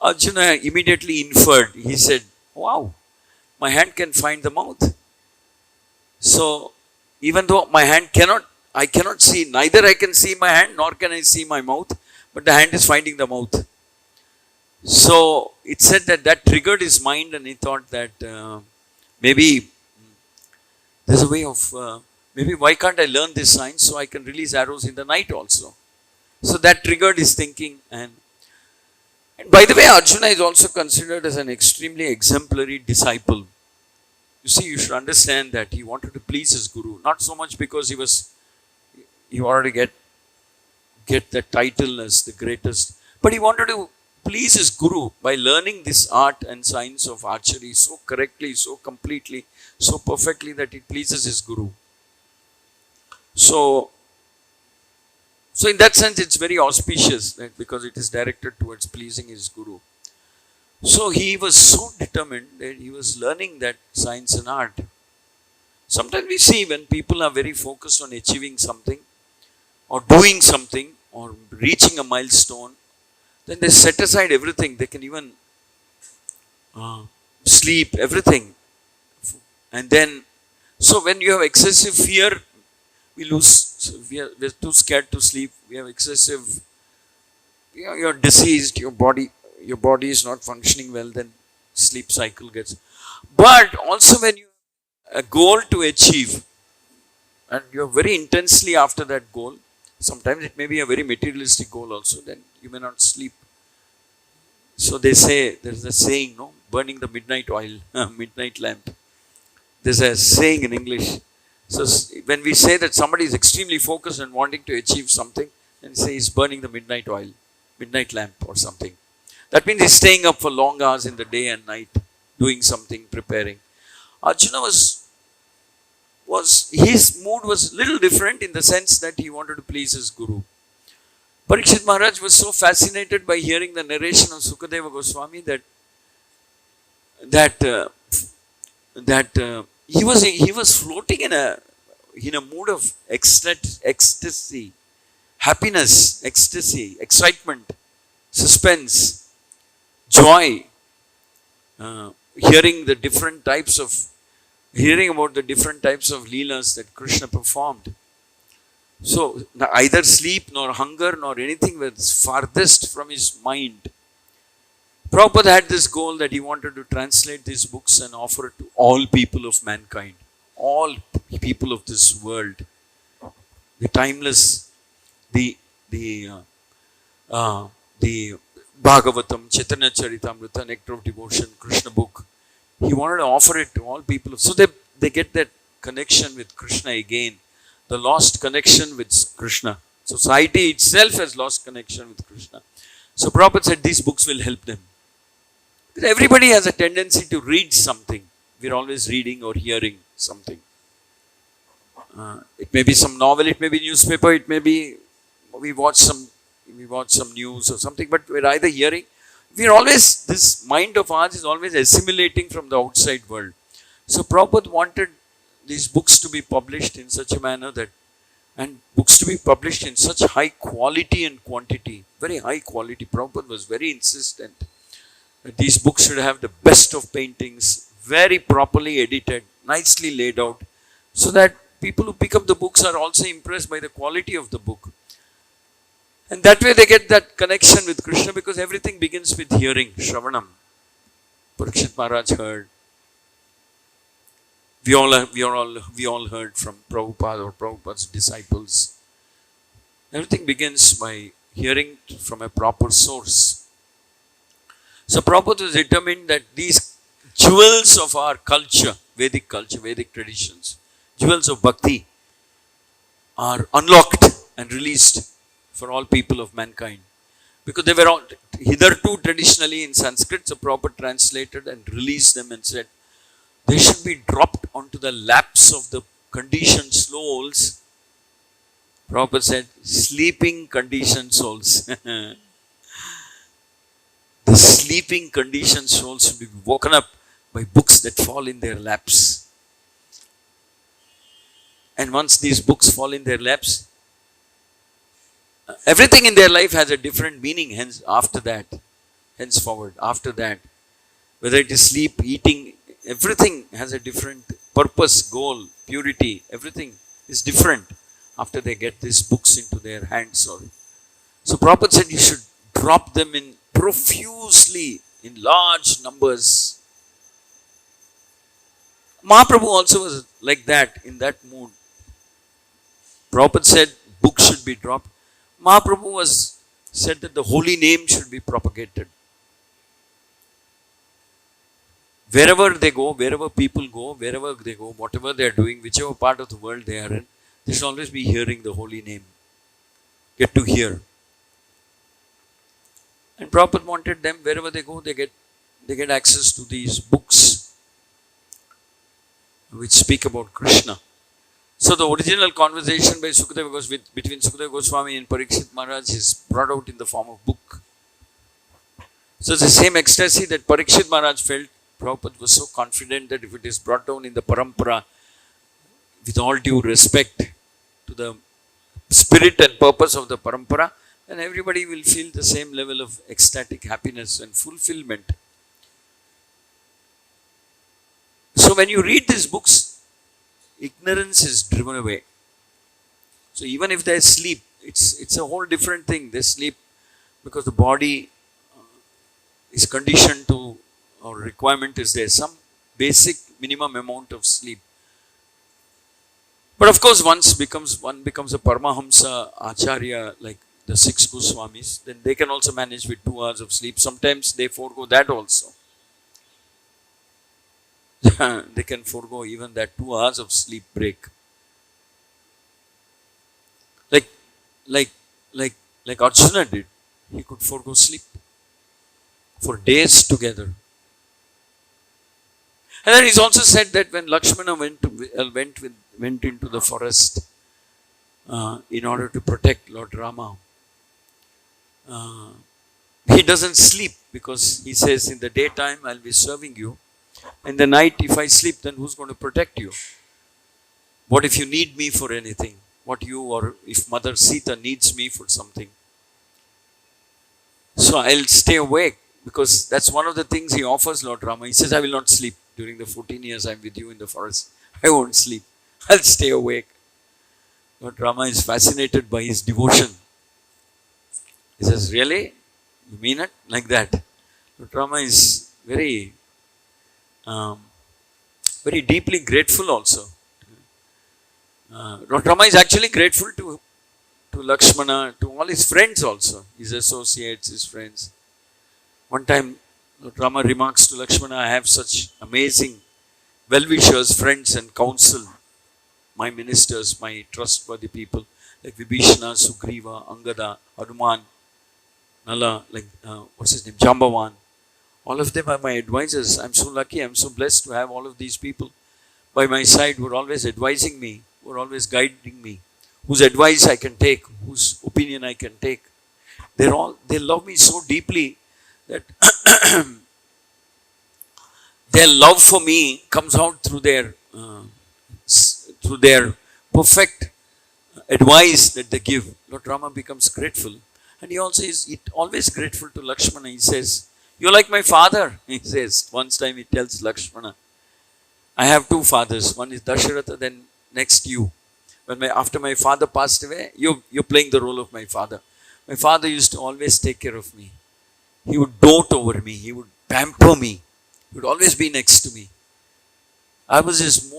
Arjuna immediately inferred. He said, wow, my hand can find the mouth. So even though my hand I cannot see, neither I can see my hand nor can I see my mouth, but the hand is finding the mouth. So it said that triggered his mind, and he thought that maybe there's a way of, maybe why can't I learn this science so I can release arrows in the night also. So that triggered his thinking. And by the way, Arjuna is also considered as an extremely exemplary disciple. You see, you should understand that he wanted to please his guru, not so much because he wanted to get the title as the greatest, but he wanted to please his guru by learning this art and science of archery so correctly, so completely, so perfectly that it pleases his guru. So in that sense, it's very auspicious, right? Because it is directed towards pleasing his guru. So he was so determined that he was learning that science and art. Sometimes we see when people are very focused on achieving something or doing something or reaching a milestone, then they set aside everything. They can even sleep, everything. And then, so when you have excessive fear, we're too scared to sleep. We have excessive, you're diseased, your body is not functioning well, then sleep cycle gets. But also when you have a goal to achieve and you're very intensely after that goal, sometimes it may be a very materialistic goal also, then you may not sleep. So they say, there's a saying, no, burning the midnight oil, midnight lamp. There's a saying in English. So when we say that somebody is extremely focused and wanting to achieve something, then say he's burning the midnight oil, midnight lamp or something. That means he's staying up for long hours in the day and night, doing something, preparing. Arjuna his mood was little different in the sense that he wanted to please his guru. Parikshit Maharaj was so fascinated by hearing the narration of Sukadeva Goswami that he was floating in a mood of ecstasy, happiness, ecstasy, excitement, suspense, joy, hearing about the different types of leelas that Krishna performed. So neither sleep nor hunger nor anything was farthest from his mind. Prabhupada had this goal that he wanted to translate these books and offer it to all people of mankind, all people of this world. The timeless, the Bhagavatam, Chaitanya Charitamrita, Nectar of Devotion, Krishna book. He wanted to offer it to all people. So they get that connection with Krishna again. The lost connection with Krishna. Society itself has lost connection with Krishna. So Prabhupada said these books will help them. Because everybody has a tendency to read something. We're always reading or hearing something. It may be some novel, it may be newspaper, it may be we watch some news or something, but we're either hearing, this mind of ours is always assimilating from the outside world. So Prabhupada wanted these books to be published in such a manner and books to be published in such high quality and quantity, very high quality. Prabhupada was very insistent that these books should have the best of paintings, very properly edited, nicely laid out, so that people who pick up the books are also impressed by the quality of the book. And that way they get that connection with Krishna, because everything begins with hearing, Shravanam. Parikshit Maharaj heard. We all heard from Prabhupada or Prabhupada's disciples. Everything begins by hearing from a proper source. So Prabhupada was determined that these jewels of our culture, Vedic traditions, jewels of bhakti, are unlocked and released for all people of mankind. Because they were all hitherto traditionally in Sanskrit, so Prabhupada translated and released them and said, they should be dropped onto the laps of the conditioned souls. Prabhupada said, sleeping conditioned souls. The sleeping conditioned souls should be woken up by books that fall in their laps. And once these books fall in their laps, everything in their life has a different meaning, henceforward, after that. Whether it is sleep, eating, everything has a different purpose, goal, purity, everything is different after they get these books into their hands. So Prabhupada said you should drop them in profusely, in large numbers. Mahaprabhu also was like that, in that mood. Prabhupada said books should be dropped. Mahaprabhu said that the holy name should be propagated. Wherever they go, wherever people go, wherever they go, whatever they are doing, whichever part of the world they are in, they should always be hearing the holy name. Get to hear. And Prabhupada wanted them, wherever they go, they get access to these books which speak about Krishna. So the original conversation between Sukadeva Goswami and Parikshit Maharaj is brought out in the form of book. So it's the same ecstasy that Parikshit Maharaj felt. Prabhupada was so confident that if it is brought down in the parampara, with all due respect to the spirit and purpose of the parampara, then everybody will feel the same level of ecstatic happiness and fulfillment. So when you read these books, ignorance is driven away. So even if they sleep, it's a whole different thing. They sleep because the body is conditioned to, or requirement is there, some basic minimum amount of sleep. But of course, one becomes a Paramahamsa Acharya, like the 6 Goswamis, then they can also manage with 2 hours of sleep. Sometimes they forego that also. They can forego even that 2 hours of sleep break. Like Arjuna did. He could forego sleep for days together. And then he's also said that when Lakshmana went into the forest in order to protect Lord Rama, uh, he doesn't sleep, because he says, in the daytime I'll be serving you. In the night, if I sleep, then who's going to protect you? What if you need me for anything? What you, or if Mother Sita needs me for something? So I'll stay awake, because that's one of the things he offers Lord Rama. He says, I will not sleep during the 14 years I'm with you in the forest. I won't sleep. I'll stay awake. Lord Rama is fascinated by his devotion. He says, really? You mean it? Like that. Lord Rama is very, very deeply grateful also. Lord Rama is actually grateful to Lakshmana, to all his friends also, his associates, his friends. One time, Lord Rama remarks to Lakshmana, I have such amazing well-wishers, friends and counsel, my ministers, my trustworthy people, like Vibhishana, Sugriva, Angada, Hanuman, Nala, like, what's his name, Jambavan. All of them are my advisors. I'm so lucky, I'm so blessed to have all of these people by my side who are always advising me, who are always guiding me, whose advice I can take, whose opinion I can take. They love me so deeply that their love for me comes out through their perfect advice that they give. Lord Rama becomes grateful. And he also is always grateful to Lakshmana. He says, you're like my father. He says, once time he tells Lakshmana, I have two fathers. One is Dasharatha, then next you. After my father passed away, you're playing the role of my father. My father used to always take care of me. He would dote over me. He would pamper me. He would always be next to me. I was his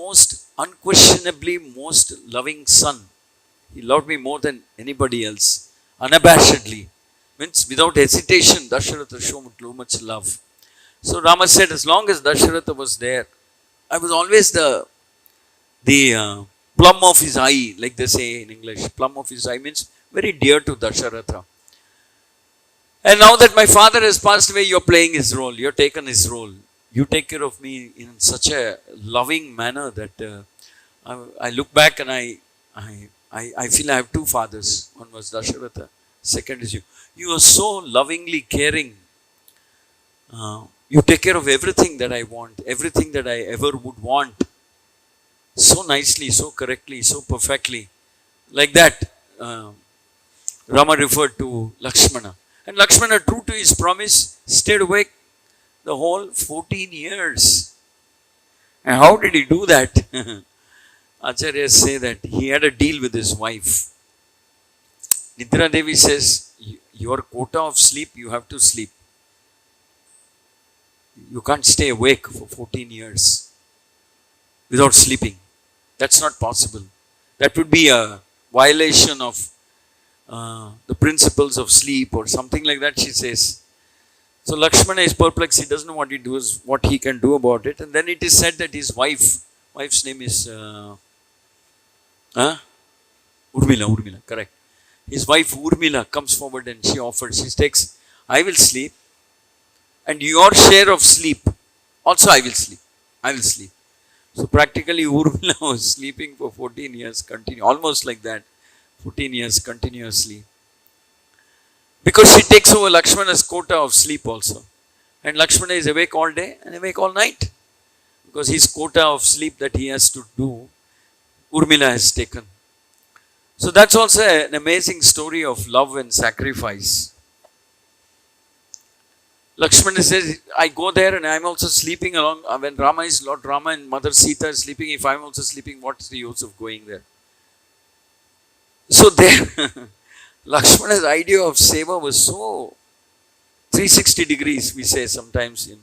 unquestionably most loving son. He loved me more than anybody else. Unabashedly. Means without hesitation, Dasharatha showed too much love. So Rama said, as long as Dasharatha was there, I was always the plum of his eye, like they say in English. Plum of his eye means very dear to Dasharatha. And now that my father has passed away, you're playing his role. You're taken his role. You take care of me in such a loving manner that I look back and I feel I have two fathers. One was Dasharatha. Second is you. You are so lovingly caring. You take care of everything that I want. Everything that I ever would want. So nicely, so correctly, so perfectly. Like that, Rama referred to Lakshmana. And Lakshmana, true to his promise, stayed awake the whole 14 years. And how did he do that? Acharyas say that he had a deal with his wife. Nidra Devi says, your quota of sleep, you have to sleep. You can't stay awake for 14 years without sleeping. That's not possible. That would be a violation of the principles of sleep or something like that, she says. So Lakshmana is perplexed. He doesn't know what he can do about it. And then it is said that his wife's name is Urmila, correct. His wife Urmila comes forward and she takes, I will sleep, and your share of sleep, also I will sleep. So practically Urmila was sleeping for 14 years, almost like that, 14 years continuously. Because she takes over Lakshmana's quota of sleep also. And Lakshmana is awake all day and awake all night. Because his quota of sleep that he has to do, Urmila has taken. So that's also an amazing story of love and sacrifice. Lakshmana says, I go there and I'm also sleeping along. When Lord Rama and Mother Sita is sleeping, if I'm also sleeping, what's the use of going there? So there, Lakshmana's idea of seva was so 360 degrees, we say sometimes in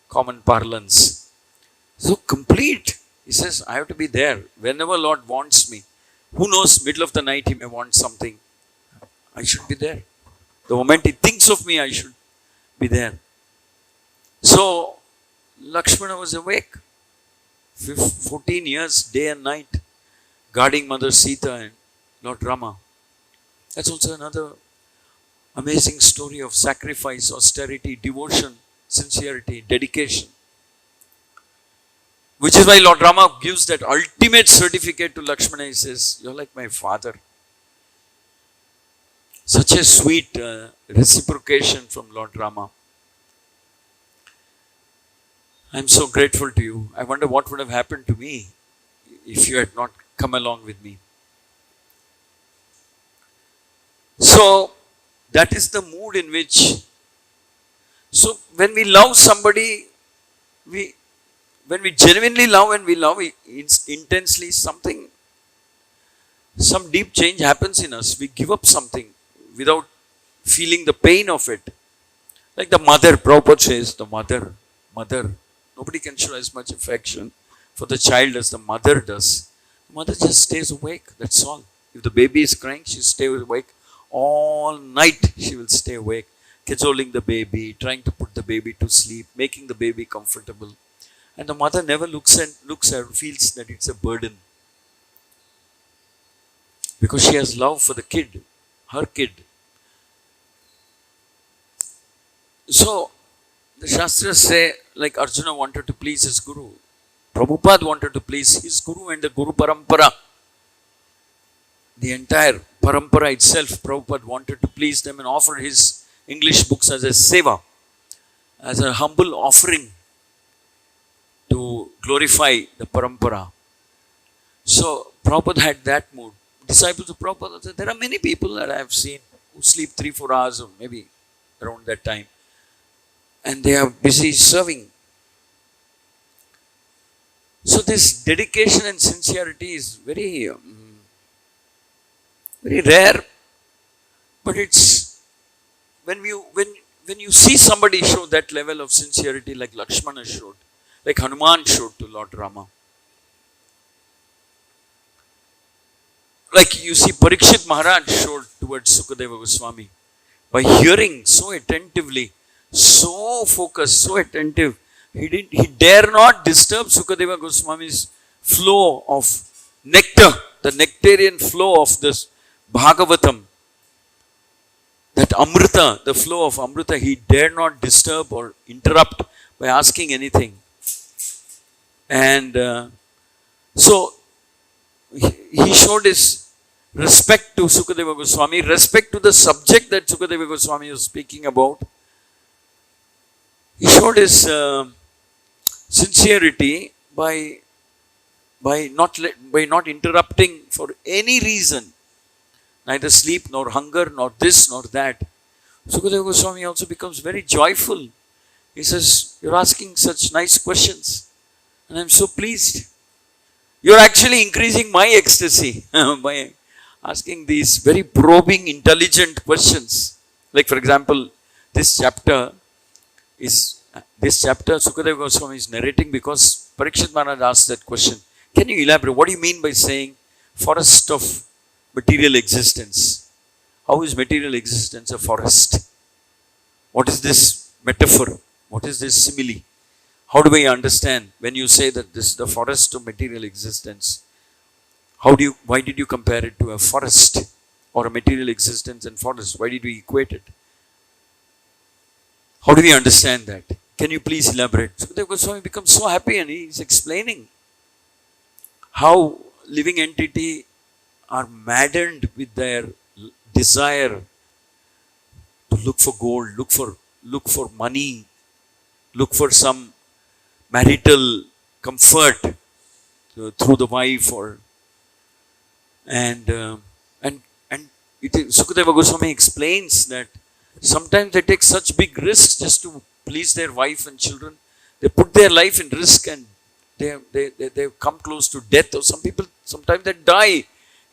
common parlance. So complete. He says, I have to be there whenever Lord wants me. Who knows, middle of the night he may want something. I should be there. The moment he thinks of me, I should be there. So Lakshmana was awake. 14 years, day and night, guarding Mother Sita and Lord Rama. That's also another amazing story of sacrifice, austerity, devotion, sincerity, dedication. Which is why Lord Rama gives that ultimate certificate to Lakshmana. He says, you're like my father. Such a sweet reciprocation from Lord Rama. I'm so grateful to you. I wonder what would have happened to me if you had not come along with me. So, that is the mood in which, so when we love somebody, when we genuinely love and we love intensely, some deep change happens in us. We give up something without feeling the pain of it. Like the mother, Prabhupada says, the mother. Nobody can show as much affection for the child as the mother does. The mother just stays awake, that's all. If the baby is crying, she stays awake. All night she will stay awake, cajoling the baby, trying to put the baby to sleep, making the baby comfortable. And the mother never looks at feels that it's a burden. Because she has love for the kid, her kid. So, the Shastras say, like Arjuna wanted to please his Guru, Prabhupada wanted to please his Guru and the Guru Parampara. The entire Parampara itself, Prabhupada wanted to please them and offer his English books as a seva, as a humble offering to glorify the Parampara. So, Prabhupada had that mood. Disciples of Prabhupada said, there are many people that I have seen who sleep 3-4 hours or maybe around that time. And they are busy serving. So this dedication and sincerity is very, very rare. But it's, when you see somebody show that level of sincerity like Lakshmana showed, like Hanuman showed to Lord Rama. Like you see Parikshit Maharaj showed towards Sukadeva Goswami. By hearing so attentively, so focused, so attentive, he dare not disturb Sukadeva Goswami's flow of nectar, the nectarian flow of this Bhagavatam. That Amrita, the flow of Amrita, he dare not disturb or interrupt by asking anything. And so he showed his respect to Sukadeva Goswami, respect to the subject that Sukadeva Goswami was speaking about. He showed his sincerity by not interrupting for any reason, neither sleep nor hunger nor this nor that. Sukadeva Goswami also becomes very joyful. He says, you're asking such nice questions and I'm so pleased. You're actually increasing my ecstasy by asking these very probing, intelligent questions. Like for example, this chapter Sukadeva Goswami is narrating because Parikshit Maharaj asked that question. Can you elaborate? What do you mean by saying forest of material existence? How is material existence a forest? What is this metaphor? What is this simile? How do we understand when you say that this is the forest of material existence? Why did you compare it to a forest or a material existence and forest? Why did we equate it? How do we understand that? Can you please elaborate? Sukadeva Goswami becomes so happy and he is explaining how living entity are maddened with their desire to look for gold, look for money, look for some marital comfort through the wife and Sukadeva Goswami explains that sometimes they take such big risks just to please their wife and children. They put their life in risk and they come close to death. Or some people, sometimes they die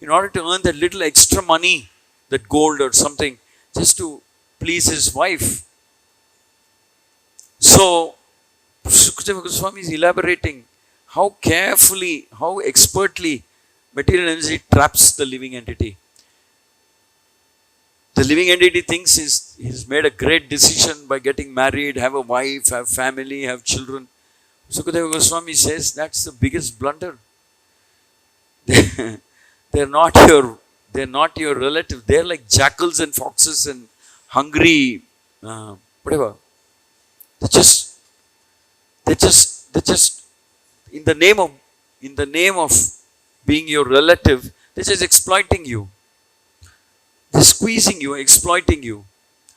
in order to earn that little extra money, that gold or something, just to please his wife. So, Sukadeva Goswami is elaborating how carefully, how expertly material energy traps the living entity. The living entity thinks he's made a great decision by getting married, have a wife, have family, have children. Sukadeva Goswami says that's the biggest blunder. They're not your relative. They're like jackals and foxes and hungry, whatever. They just in the name of being your relative, they're just exploiting you. They're squeezing you, exploiting you.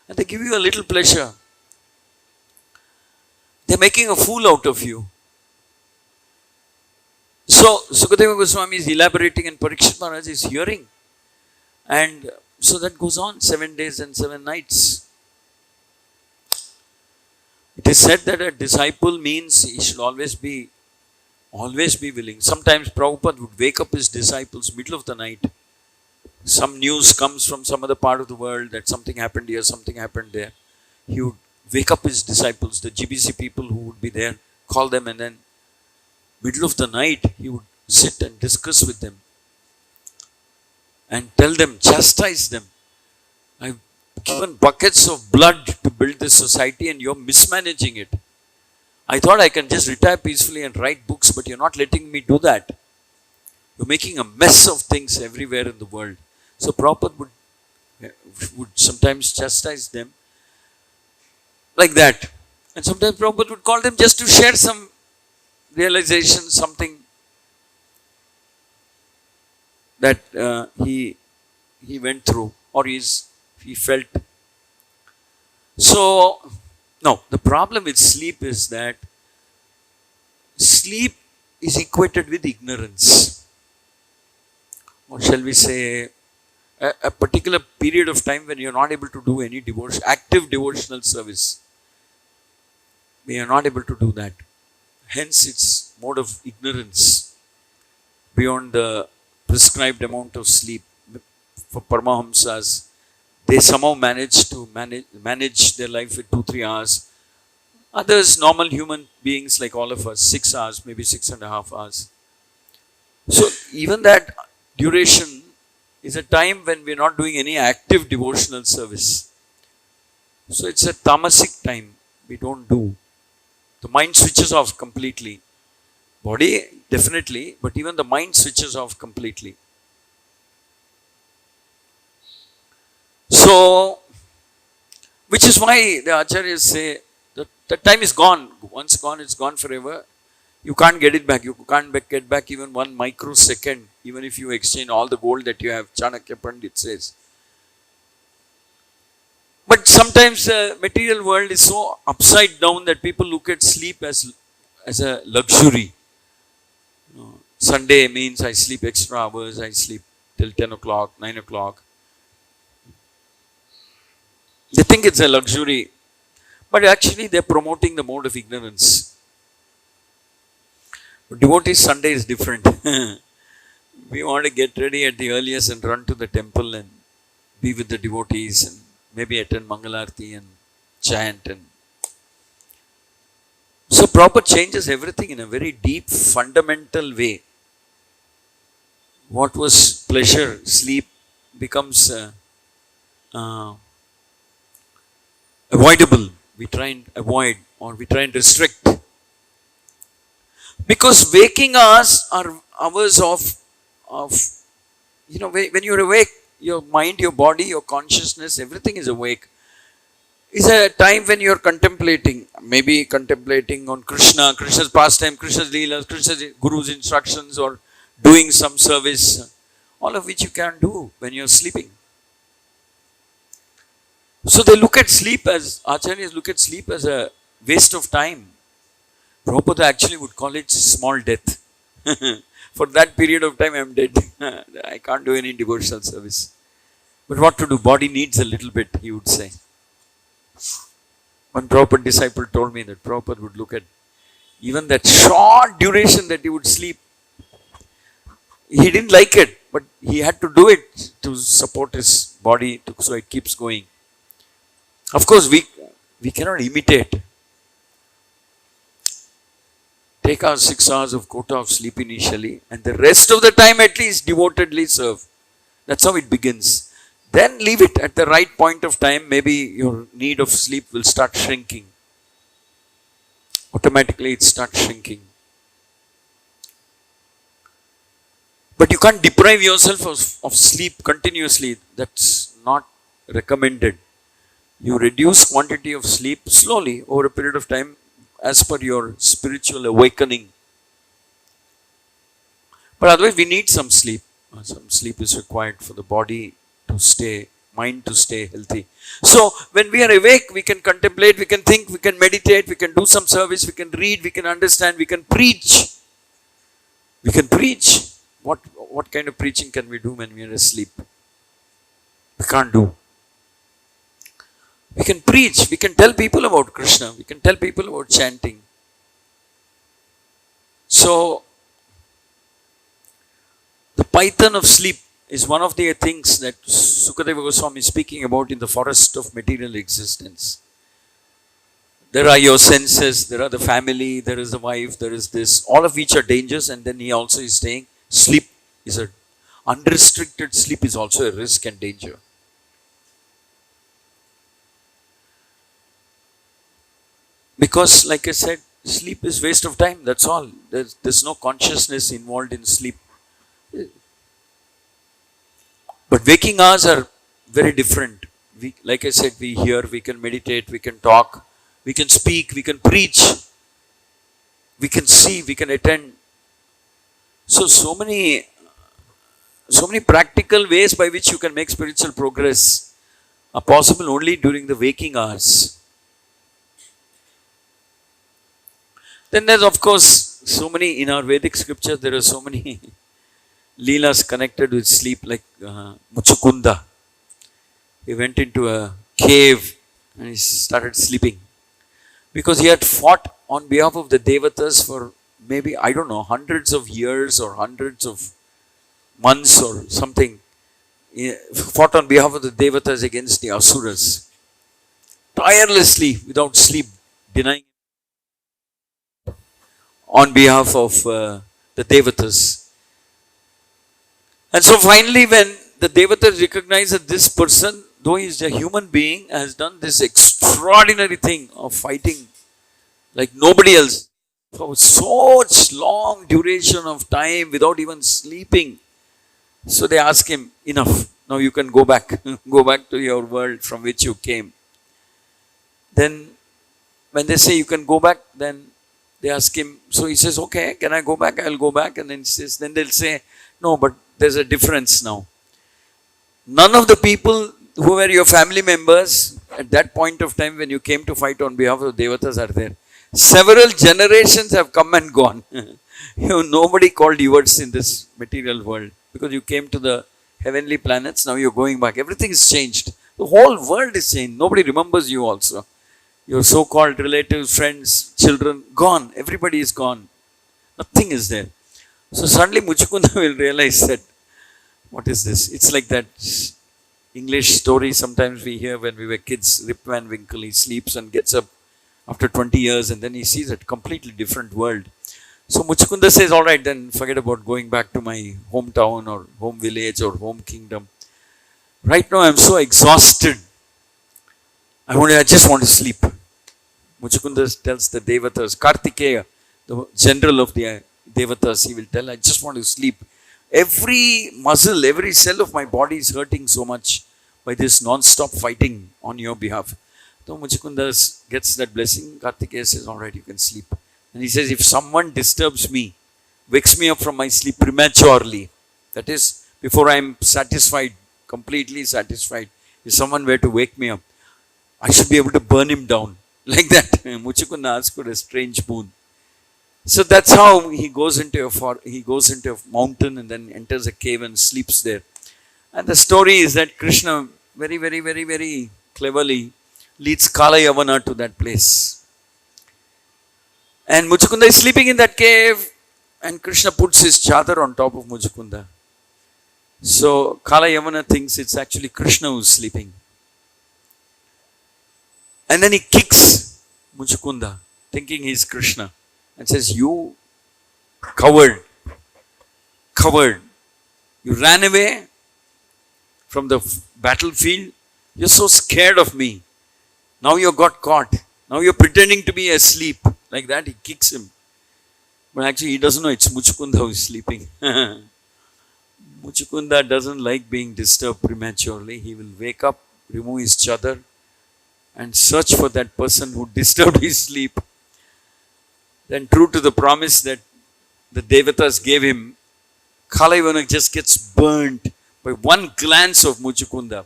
and they give you a little pleasure. They're making a fool out of you. So Sukadeva Goswami is elaborating and Parikshit Maharaj is hearing. And so that goes on 7 days and 7 nights. It is said that a disciple means he should always be willing. Sometimes Prabhupada would wake up his disciples middle of the night. Some news comes from some other part of the world that something happened here, something happened there. He would wake up his disciples, the GBC people who would be there, call them, and then middle of the night he would sit and discuss with them and tell them, chastise them. I've given buckets of blood to build this society and you're mismanaging it. I thought I can just retire peacefully and write books, but you're not letting me do that. You're making a mess of things everywhere in the world. So Prabhupada would sometimes chastise them like that. And sometimes Prabhupada would call them just to share some realization, something that he went through or he felt. So, no, the problem with sleep is that sleep is equated with ignorance. Or shall we say, a particular period of time when you're not able to do any active devotional service. We are not able to do that. Hence, it's mode of ignorance beyond the prescribed amount of sleep. For Paramahamsas, they somehow manage to manage their life with 2-3 hours. Others, normal human beings like all of us, 6 hours, maybe 6.5 hours. So even that duration is a time when we're not doing any active devotional service. So it's a tamasic time. We don't do. The mind switches off completely. Body, definitely, but even the mind switches off completely. So, which is why the acharyas say that the time is gone. Once gone, it's gone forever. You can't get it back. You can't get back even 1 microsecond, even if you exchange all the gold that you have. Chanakya Pandit says. But sometimes the material world is so upside down that people look at sleep as a luxury. Sunday means I sleep extra hours, I sleep till 10 o'clock, 9 o'clock. They think it's a luxury, but actually they're promoting the mode of ignorance. Devotees Sunday is different. We want to get ready at the earliest and run to the temple and be with the devotees and maybe attend Mangalarti and chant. And so Prabhupada changes everything in a very deep, fundamental way. What was pleasure, sleep, becomes avoidable. We try and avoid or we try and restrict. Because waking hours are hours of when you're awake, your mind, your body, your consciousness, everything is awake. It's a time when you're contemplating, maybe contemplating on Krishna, Krishna's pastime, Krishna's leelas, Krishna's Guru's instructions, or doing some service, all of which you can do when you're sleeping. So they look at sleep as, acharyas look at sleep as a waste of time. Prabhupada actually would call it small death. For that period of time, I'm dead. I can't do any devotional service. But what to do? Body needs a little bit, he would say. One Prabhupada disciple told me that Prabhupada would look at even that short duration that he would sleep. He didn't like it, but he had to do it to support his body, so it keeps going. Of course, we cannot imitate. Take our 6 hours of quota of sleep initially, and the rest of the time at least devotedly serve. That's how it begins. Then leave it at the right point of time. Maybe your need of sleep will start shrinking. Automatically it starts shrinking. But you can't deprive yourself of sleep continuously. That's not recommended. You reduce quantity of sleep slowly over a period of time as per your spiritual awakening. But otherwise we need some sleep. Some sleep is required for the body to stay mind to stay healthy. So when we are awake, we can contemplate, we can think, we can meditate, we can do some service, we can read, we can understand, we can preach. We can preach. What kind of preaching can we do when we are asleep? We can't do. We can preach, we can tell people about Krishna, we can tell people about chanting. So, the python of sleep is one of the things that Sukadeva Goswami is speaking about in the forest of material existence. There are your senses, there are the family, there is the wife, there is this, all of which are dangers, and then he also is saying sleep is a unrestricted sleep is also a risk and danger. Because, like I said, sleep is waste of time, that's all. There's no consciousness involved in sleep. But waking hours are very different. Like I said, we hear, we can meditate, we can talk, we can speak, we can preach, we can see, we can attend. So many practical ways by which you can make spiritual progress are possible only during the waking hours. Then there's, of course, so many in our Vedic scriptures, there are so many leelas connected with sleep, like Muchukunda. He went into a cave and he started sleeping. Because he had fought on behalf of the Devatas for maybe, I don't know, hundreds of years or hundreds of months or something. He fought on behalf of the Devatas against the Asuras. Tirelessly, without sleep, denying on behalf of the Devatas. And so finally, when the Devatas recognize that this person, though he is a human being, has done this extraordinary thing of fighting like nobody else for such long duration of time without even sleeping. So they ask him, enough, now you can go back. Go back to your world from which you came. Then when they say you can go back, then they ask him, so he says, okay, can I go back? I'll go back. And then he says, then they'll say, no, but there's a difference now. None of the people who were your family members at that point of time when you came to fight on behalf of the Devatas are there. Several generations have come and gone. Nobody called yours in this material world because you came to the heavenly planets. Now you're going back. Everything is changed. The whole world is changed. Nobody remembers you also. Your so-called relatives, friends, children, gone. Everybody is gone. Nothing is there. So suddenly Muchukunda will realize that, what is this? It's like that English story sometimes we hear when we were kids. Rip Van Winkle, he sleeps and gets up after 20 years and then he sees a completely different world. So Muchukunda says, all right, then forget about going back to my hometown or home village or home kingdom. Right now I'm so exhausted. I just want to sleep. Muchukunda tells the Devatas, Kartikeya, the general of the Devatas, he will tell, I just want to sleep. Every muscle, every cell of my body is hurting so much by this non-stop fighting on your behalf. So Muchukunda gets that blessing. Kartikeya says, all right, you can sleep. And he says, if someone disturbs me, wakes me up from my sleep prematurely, that is, before I am satisfied, completely satisfied, if someone were to wake me up, I should be able to burn him down. Like that. Muchukunda asks for a strange boon. So that's how he goes into a mountain and then enters a cave and sleeps there. And the story is that Krishna very, very, very, very cleverly leads Kala Yavana to that place. And Muchukunda is sleeping in that cave and Krishna puts his chadar on top of Muchukunda. So Kala Yavana thinks it's actually Krishna who's sleeping. And then he kicks Muchukunda, thinking he's Krishna, and says, you coward, you ran away from the battlefield, you're so scared of me, now you got caught, now you're pretending to be asleep, like that he kicks him. But actually he doesn't know it's Muchukunda who's sleeping. Muchukunda doesn't like being disturbed prematurely. He will wake up, remove his chadar, and search for that person who disturbed his sleep. Then, true to the promise that the Devatas gave him, Kala Yavana just gets burnt by one glance of Muchukunda.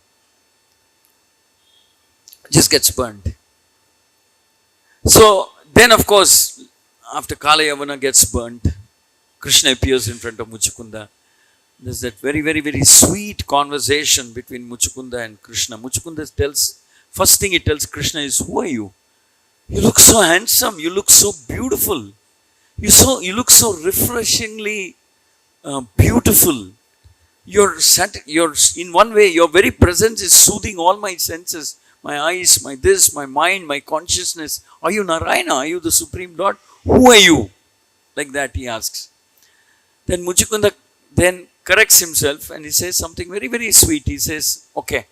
just gets burned. So then, of course, after Kala Yavana gets burnt, Krishna appears in front of Muchukunda. There's that very, very, very sweet conversation between Muchukunda and Krishna. Muchukunda tells, first thing he tells Krishna is, who are you? You look so handsome. You look so beautiful. You look so refreshingly beautiful. You're in one way, your very presence is soothing all my senses. My eyes, my this, my mind, my consciousness. Are you Narayana? Are you the Supreme Lord? Who are you? Like that he asks. Then Muchukunda then corrects himself and he says something very, very sweet. He says, okay,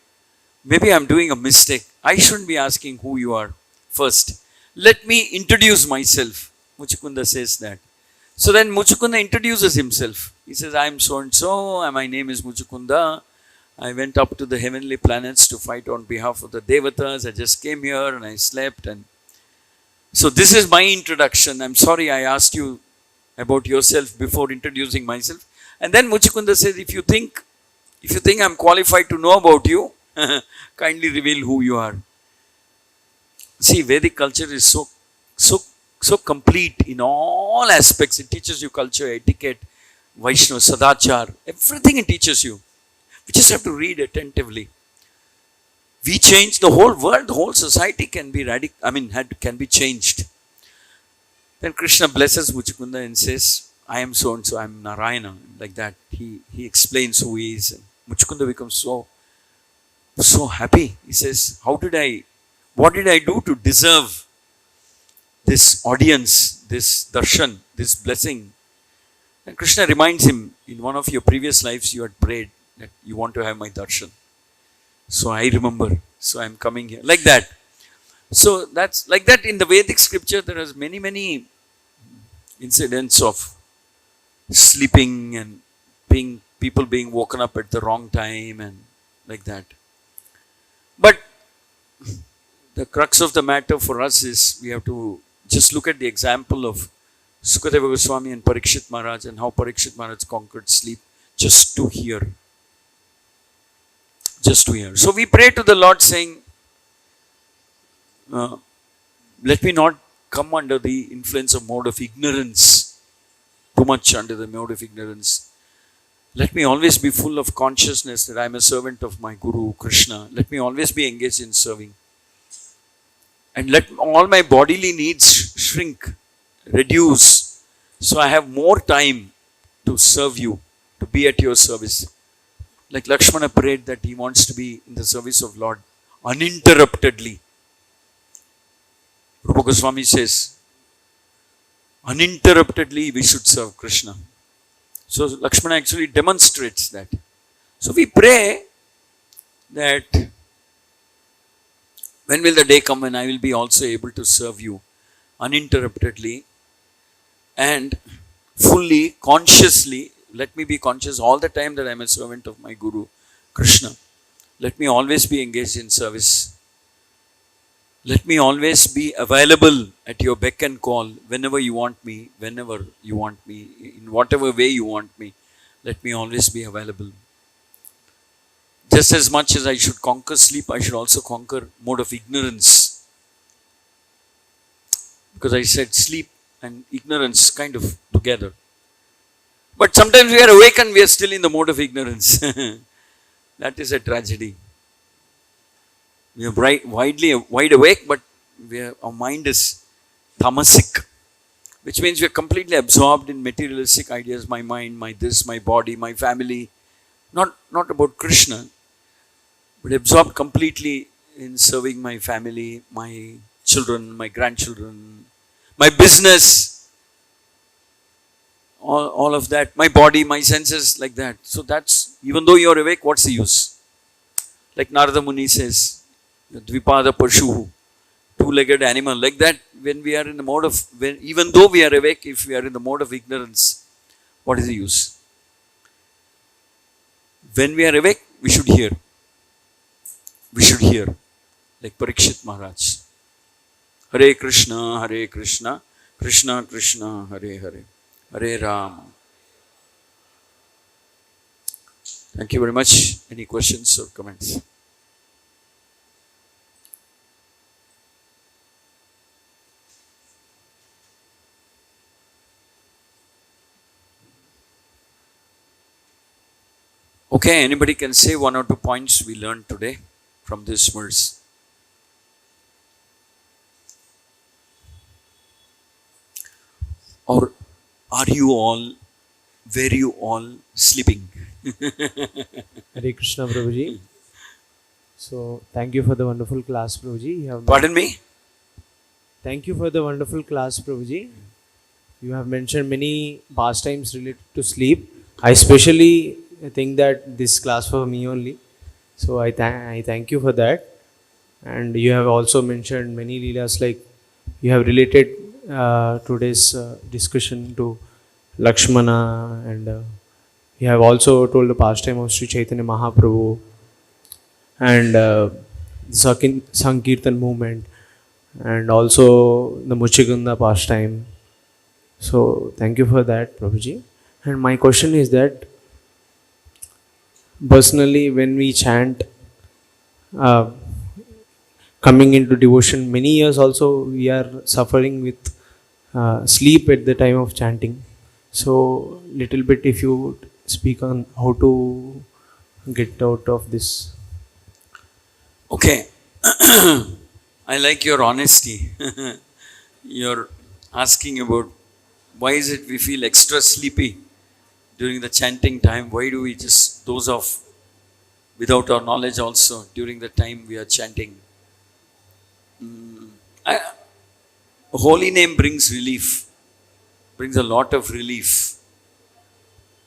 maybe I'm doing a mistake. I shouldn't be asking who you are first. Let me introduce myself. Muchukunda says that. So then Muchukunda introduces himself. He says, I am so and so, and my name is Muchukunda. I went up to the heavenly planets to fight on behalf of the Devatas. I just came here and I slept. And so this is my introduction. I'm sorry I asked you about yourself before introducing myself. And then Muchukunda says, if you think I'm qualified to know about you, kindly reveal who you are. See, Vedic culture is so complete in all aspects. It teaches you culture, etiquette, Vaishnava, Sadachar, everything it teaches you. We just have to read attentively. We change the whole world, the whole society can be can be changed. Then Krishna blesses Muchukunda and says, I am so and so, I am Narayana. Like that, he explains who he is. And Muchukunda becomes so happy. He says, what did I do to deserve this audience, this darshan, this blessing? And Krishna reminds him, in one of your previous lives you had prayed that you want to have my darshan. So I remember, so I'm coming here. Like that. So that's like that in the Vedic scripture. There are many incidents of sleeping and people being woken up at the wrong time and like that. But the crux of the matter for us is we have to just look at the example of Sukadeva Goswami and Parikshit Maharaj and how Parikshit Maharaj conquered sleep just to hear. Just to hear. So we pray to the Lord saying, let me not come under the influence of mode of ignorance, too much under the mode of ignorance. Let me always be full of consciousness that I am a servant of my Guru, Krishna. Let me always be engaged in serving. And let all my bodily needs shrink, reduce, so I have more time to serve you, to be at your service. Like Lakshmana prayed that he wants to be in the service of Lord uninterruptedly. Rupa Goswami says, uninterruptedly we should serve Krishna. So Lakshmana actually demonstrates that. So we pray that when will the day come when I will be also able to serve you uninterruptedly and fully, consciously. Let me be conscious all the time that I am a servant of my Guru, Krishna. Let me always be engaged in service. Let me always be available at your beck and call whenever you want me, whenever you want me, in whatever way you want me. Let me always be available. Just as much as I should conquer sleep, I should also conquer mode of ignorance. Because I said sleep and ignorance kind of together. But sometimes we are awake and we are still in the mode of ignorance. That is a tragedy. We are wide awake, but our mind is tamasic, which means we are completely absorbed in materialistic ideas. My mind, my this, my body, my family. Not about Krishna, but absorbed completely in serving my family, my children, my grandchildren, my business. All of that, my body, my senses, like that. So that's, even though you are awake, what's the use? Like Narada Muni says, Dvipada Pashu, two-legged animal, like that. When we are in the mode of, even though we are awake, if we are in the mode of ignorance, what is the use? When we are awake, we should hear. We should hear, like Parikshit Maharaj. Hare Krishna, Hare Krishna, Krishna Krishna, Hare Hare. Hare Ram. Thank you very much. Any questions or comments? Okay, anybody can say one or two points we learned today from this verse. Or are you all, were you all sleeping? Hare Krishna, Prabhuji. So, thank you for the wonderful class, Prabhuji. Pardon me? Thank you for the wonderful class, Prabhuji. You have mentioned many pastimes related to sleep. I especially think that this class for me only. So, I thank you for that. And you have also mentioned many leelas, like you have related today's discussion to Lakshmana, and you have also told the pastime of Sri Chaitanya Mahaprabhu and Sankirtan movement, and also the Muchiganda pastime. So thank you for that, Prabhuji. And my question is that personally, when we chant, uh, coming into devotion, many years also we are suffering with sleep at the time of chanting. So little bit, if you would speak on how to get out of this. Okay. I like your honesty. You're asking about why is it we feel extra sleepy during the chanting time? Why do we just doze off without our knowledge also during the time we are chanting? I, holy name brings relief, brings a lot of relief.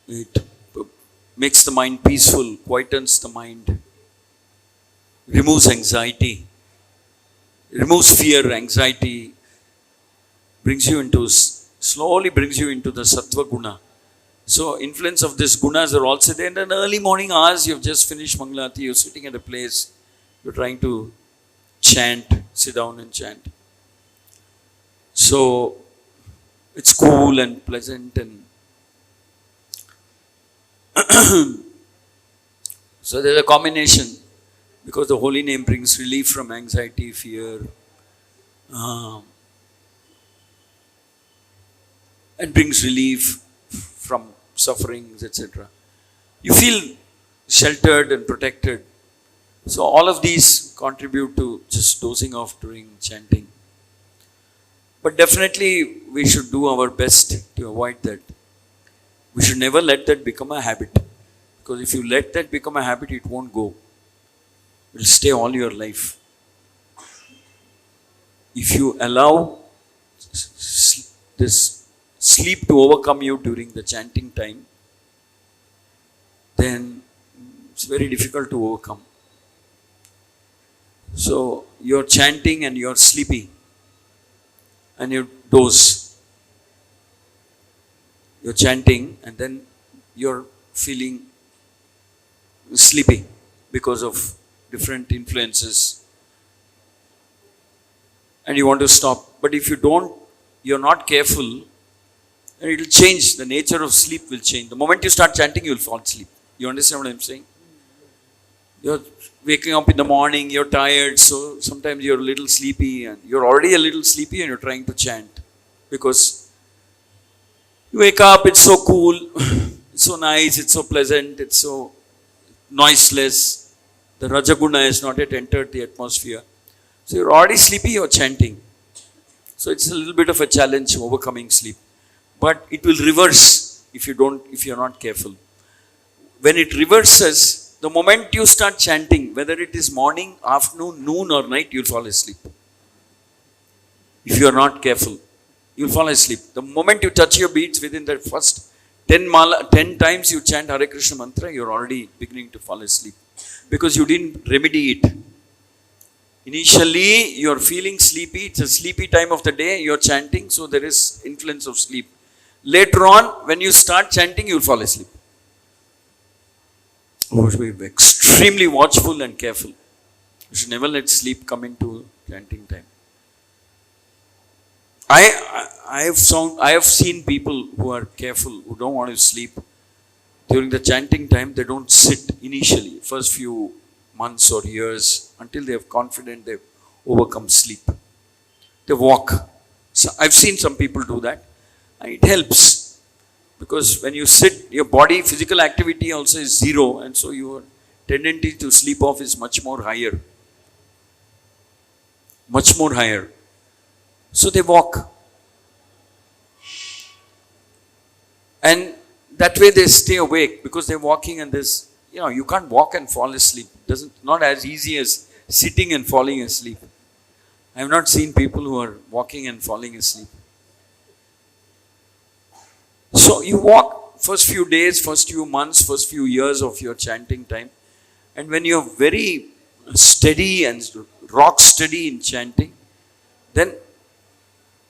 It makes the mind peaceful, quietens the mind, removes anxiety, removes fear, anxiety, brings you into, slowly brings you into the sattva guna. So influence of these gunas are also there. In the early morning hours, you've just finished Mangalati, you're sitting at a place, you're trying to chant, sit down and chant. So it's cool and pleasant, and so there's a combination, because the holy name brings relief from anxiety, fear, and brings relief from sufferings, etc. You feel sheltered and protected. So all of these contribute to just dozing off during chanting. But definitely we should do our best to avoid that. We should never let that become a habit. Because if you let that become a habit, it won't go. It will stay all your life. If you allow this sleep to overcome you during the chanting time, then it's very difficult to overcome. So you're chanting and you're sleepy and you doze. You're chanting and then you're feeling sleepy because of different influences and you want to stop. But if you don't, you're not careful, and it will change. The nature of sleep will change. The moment you start chanting, you'll fall asleep. You understand what I'm saying? You're waking up in the morning, you're tired, so sometimes you're a little sleepy, and you're already a little sleepy and you're trying to chant. Because you wake up, it's so cool, it's so nice, it's so pleasant, it's so noiseless. The Rajaguna has not yet entered the atmosphere. So you're already sleepy, you're chanting. So it's a little bit of a challenge overcoming sleep. But it will reverse if you're not careful. When it reverses, the moment you start chanting, whether it is morning, afternoon, noon or night, you'll fall asleep. If you are not careful, you'll fall asleep. The moment you touch your beads within the first 10 times you chant Hare Krishna mantra, you're already beginning to fall asleep. Because you didn't remedy it. Initially, you're feeling sleepy. It's a sleepy time of the day. You're chanting, so there is influence of sleep. Later on, when you start chanting, you'll fall asleep. You should be extremely watchful and careful. You should never let sleep come into chanting time. I have seen people who are careful, who don't want to sleep. During the chanting time, they don't sit initially, first few months or years, until they are confident they've overcome sleep. They walk. So I've seen some people do that, and it helps. Because when you sit, your body physical activity also is zero, and so your tendency to sleep off is much more higher. Much more higher. So they walk. And that way they stay awake because they're walking, and this, you can't walk and fall asleep. Not as easy as sitting and falling asleep. I have not seen people who are walking and falling asleep. So you walk first few days, first few months, first few years of your chanting time. And when you're very steady and rock steady in chanting, then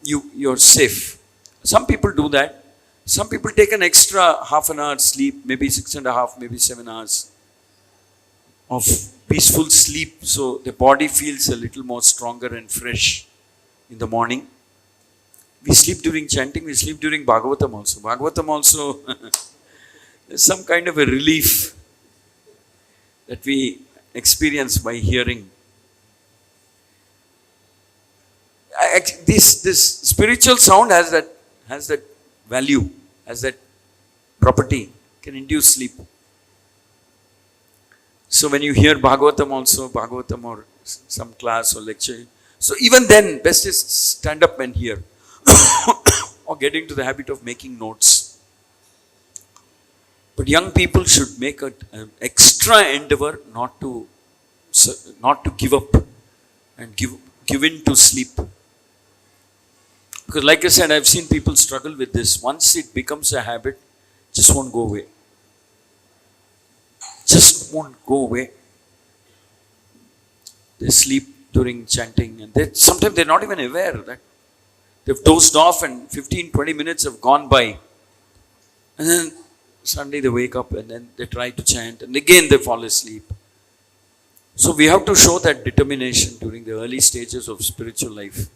you're safe. Some people do that. Some people take an extra half an hour sleep, maybe 6.5, maybe 7 hours of peaceful sleep, so the body feels a little more stronger and fresh in the morning. We sleep during chanting, we sleep during Bhagavatam also. Bhagavatam also is some kind of a relief that we experience by hearing. This spiritual sound has that value, has that property, can induce sleep. So when you hear Bhagavatam or some class or lecture, so even then, best is stand up and hear. Or get into the habit of making notes. But young people should make an extra endeavor not to give up and give in to sleep. Because like I said, I've seen people struggle with this. Once it becomes a habit, just won't go away. Just won't go away. They sleep during chanting, and sometimes they're not even aware that they've dozed off and 15-20 minutes have gone by. And then suddenly they wake up and then they try to chant and again they fall asleep. So we have to show that determination during the early stages of spiritual life.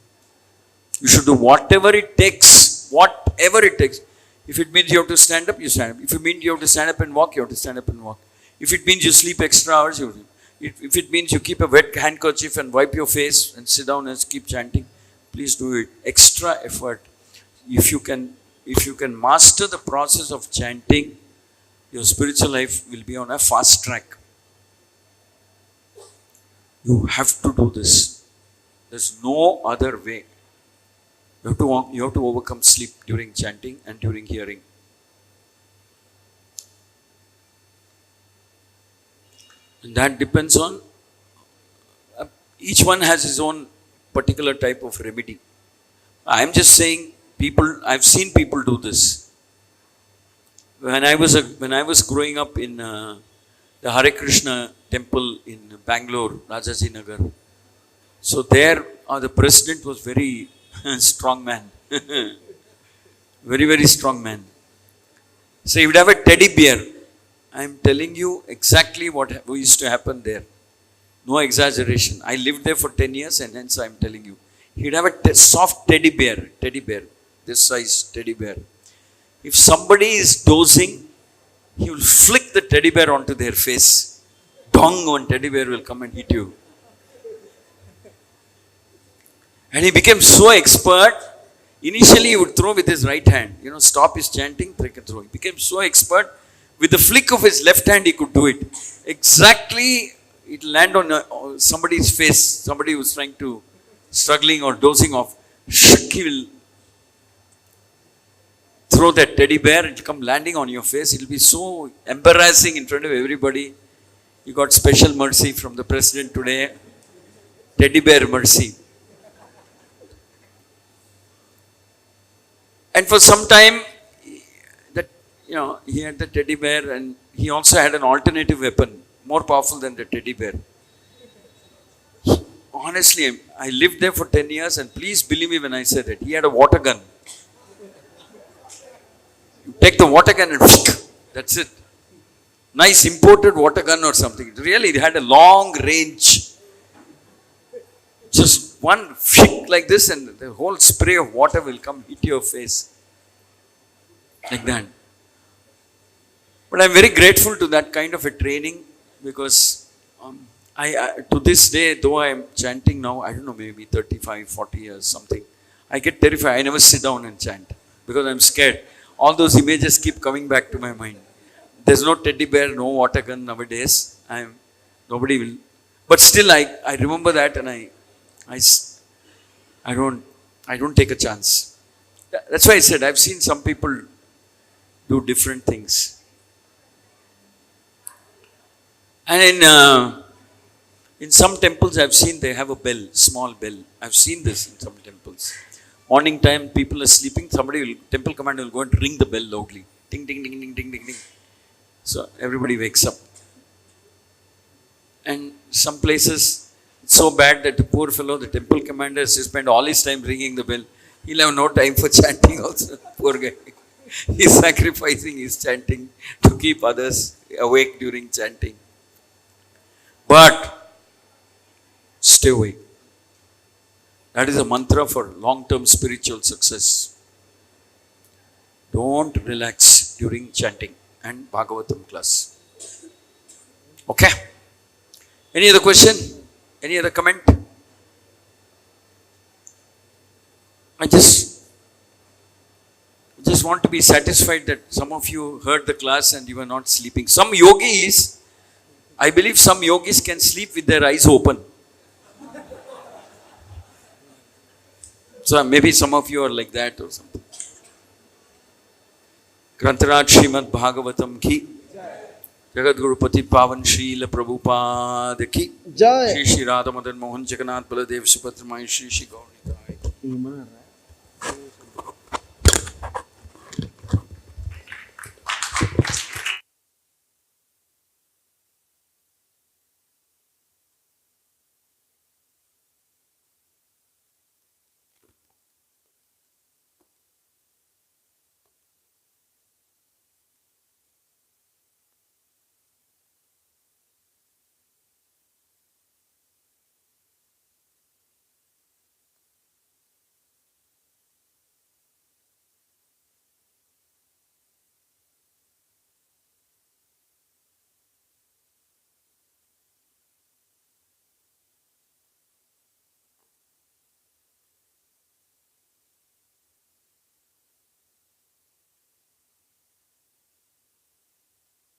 You should do whatever it takes. Whatever it takes. If it means you have to stand up, you stand up. If it means you have to stand up and walk, you have to stand up and walk. If it means you sleep extra hours, if it means you keep a wet handkerchief and wipe your face and sit down and keep chanting, please do it. Extra effort. If you can master the process of chanting, your spiritual life will be on a fast track. You have to do this. There's no other way. You have to overcome sleep during chanting and during hearing. And that depends on, each one has his own particular type of remedy. I'm just saying, I've seen people do this. When I was growing up in the Hare Krishna temple in Bangalore, Rajaji Nagar, so there the president was very strong man, very, very strong man. So he would have a teddy bear. I'm telling you exactly what used to happen there. No exaggeration. I lived there for 10 years and hence I'm telling you. He'd have a soft teddy bear, this size teddy bear. If somebody is dozing, he will flick the teddy bear onto their face. Dong, one teddy bear will come and hit you. And he became so expert. Initially he would throw with his right hand. Stop his chanting, take a throw. He became so expert. With the flick of his left hand, he could do it. Exactly, it land on somebody's face. Somebody who's struggling or dozing off. He will throw that teddy bear. It will come landing on your face. It will be so embarrassing in front of everybody. You got special mercy from the president today. Teddy bear mercy. And for some time, he had the teddy bear and he also had an alternative weapon, more powerful than the teddy bear. Honestly, I lived there for 10 years and please believe me when I say that. He had a water gun. You take the water gun and that's it. Nice imported water gun or something. Really, it had a long range. Just one flick like this and the whole spray of water will come hit your face. Like that. But I'm very grateful to that kind of a training because I to this day, though I am chanting now, I don't know, maybe 35, 40 years, something, I get terrified. I never sit down and chant because I'm scared. all those images keep coming back to my mind. There's no teddy bear, no water gun nowadays. Nobody will. But still, I remember that, and I don't take a chance. That's why I said I've seen some people do different things. And in some temples, I've seen they have a bell, small bell. I've seen this in some temples. Morning time, people are sleeping. Temple commander will go and ring the bell loudly. Ding, ding, ding, ding, ding, ding, ding. So everybody wakes up. And some places, it's so bad that the poor fellow, the temple commander, has to spend all his time ringing the bell. He'll have no time for chanting also. Poor guy. He's sacrificing his chanting to keep others awake during chanting. But stay awake. That is a mantra for long-term spiritual success. Don't relax during chanting and Bhagavatam class. Okay? Any other question? Any other comment? I just want to be satisfied that some of you heard the class and you were not sleeping. Some yogis, I believe some yogis can sleep with their eyes open. So maybe some of you are like that or something. Grantaraj Srimad Bhagavatam ki, Jagat Guru Patit Pavan Srila Prabhupada ki, Jai. Shri Shri Radha Madan Mohan Jagannath Baladev Subhadra Mai Shri Shri Gaur Nitai.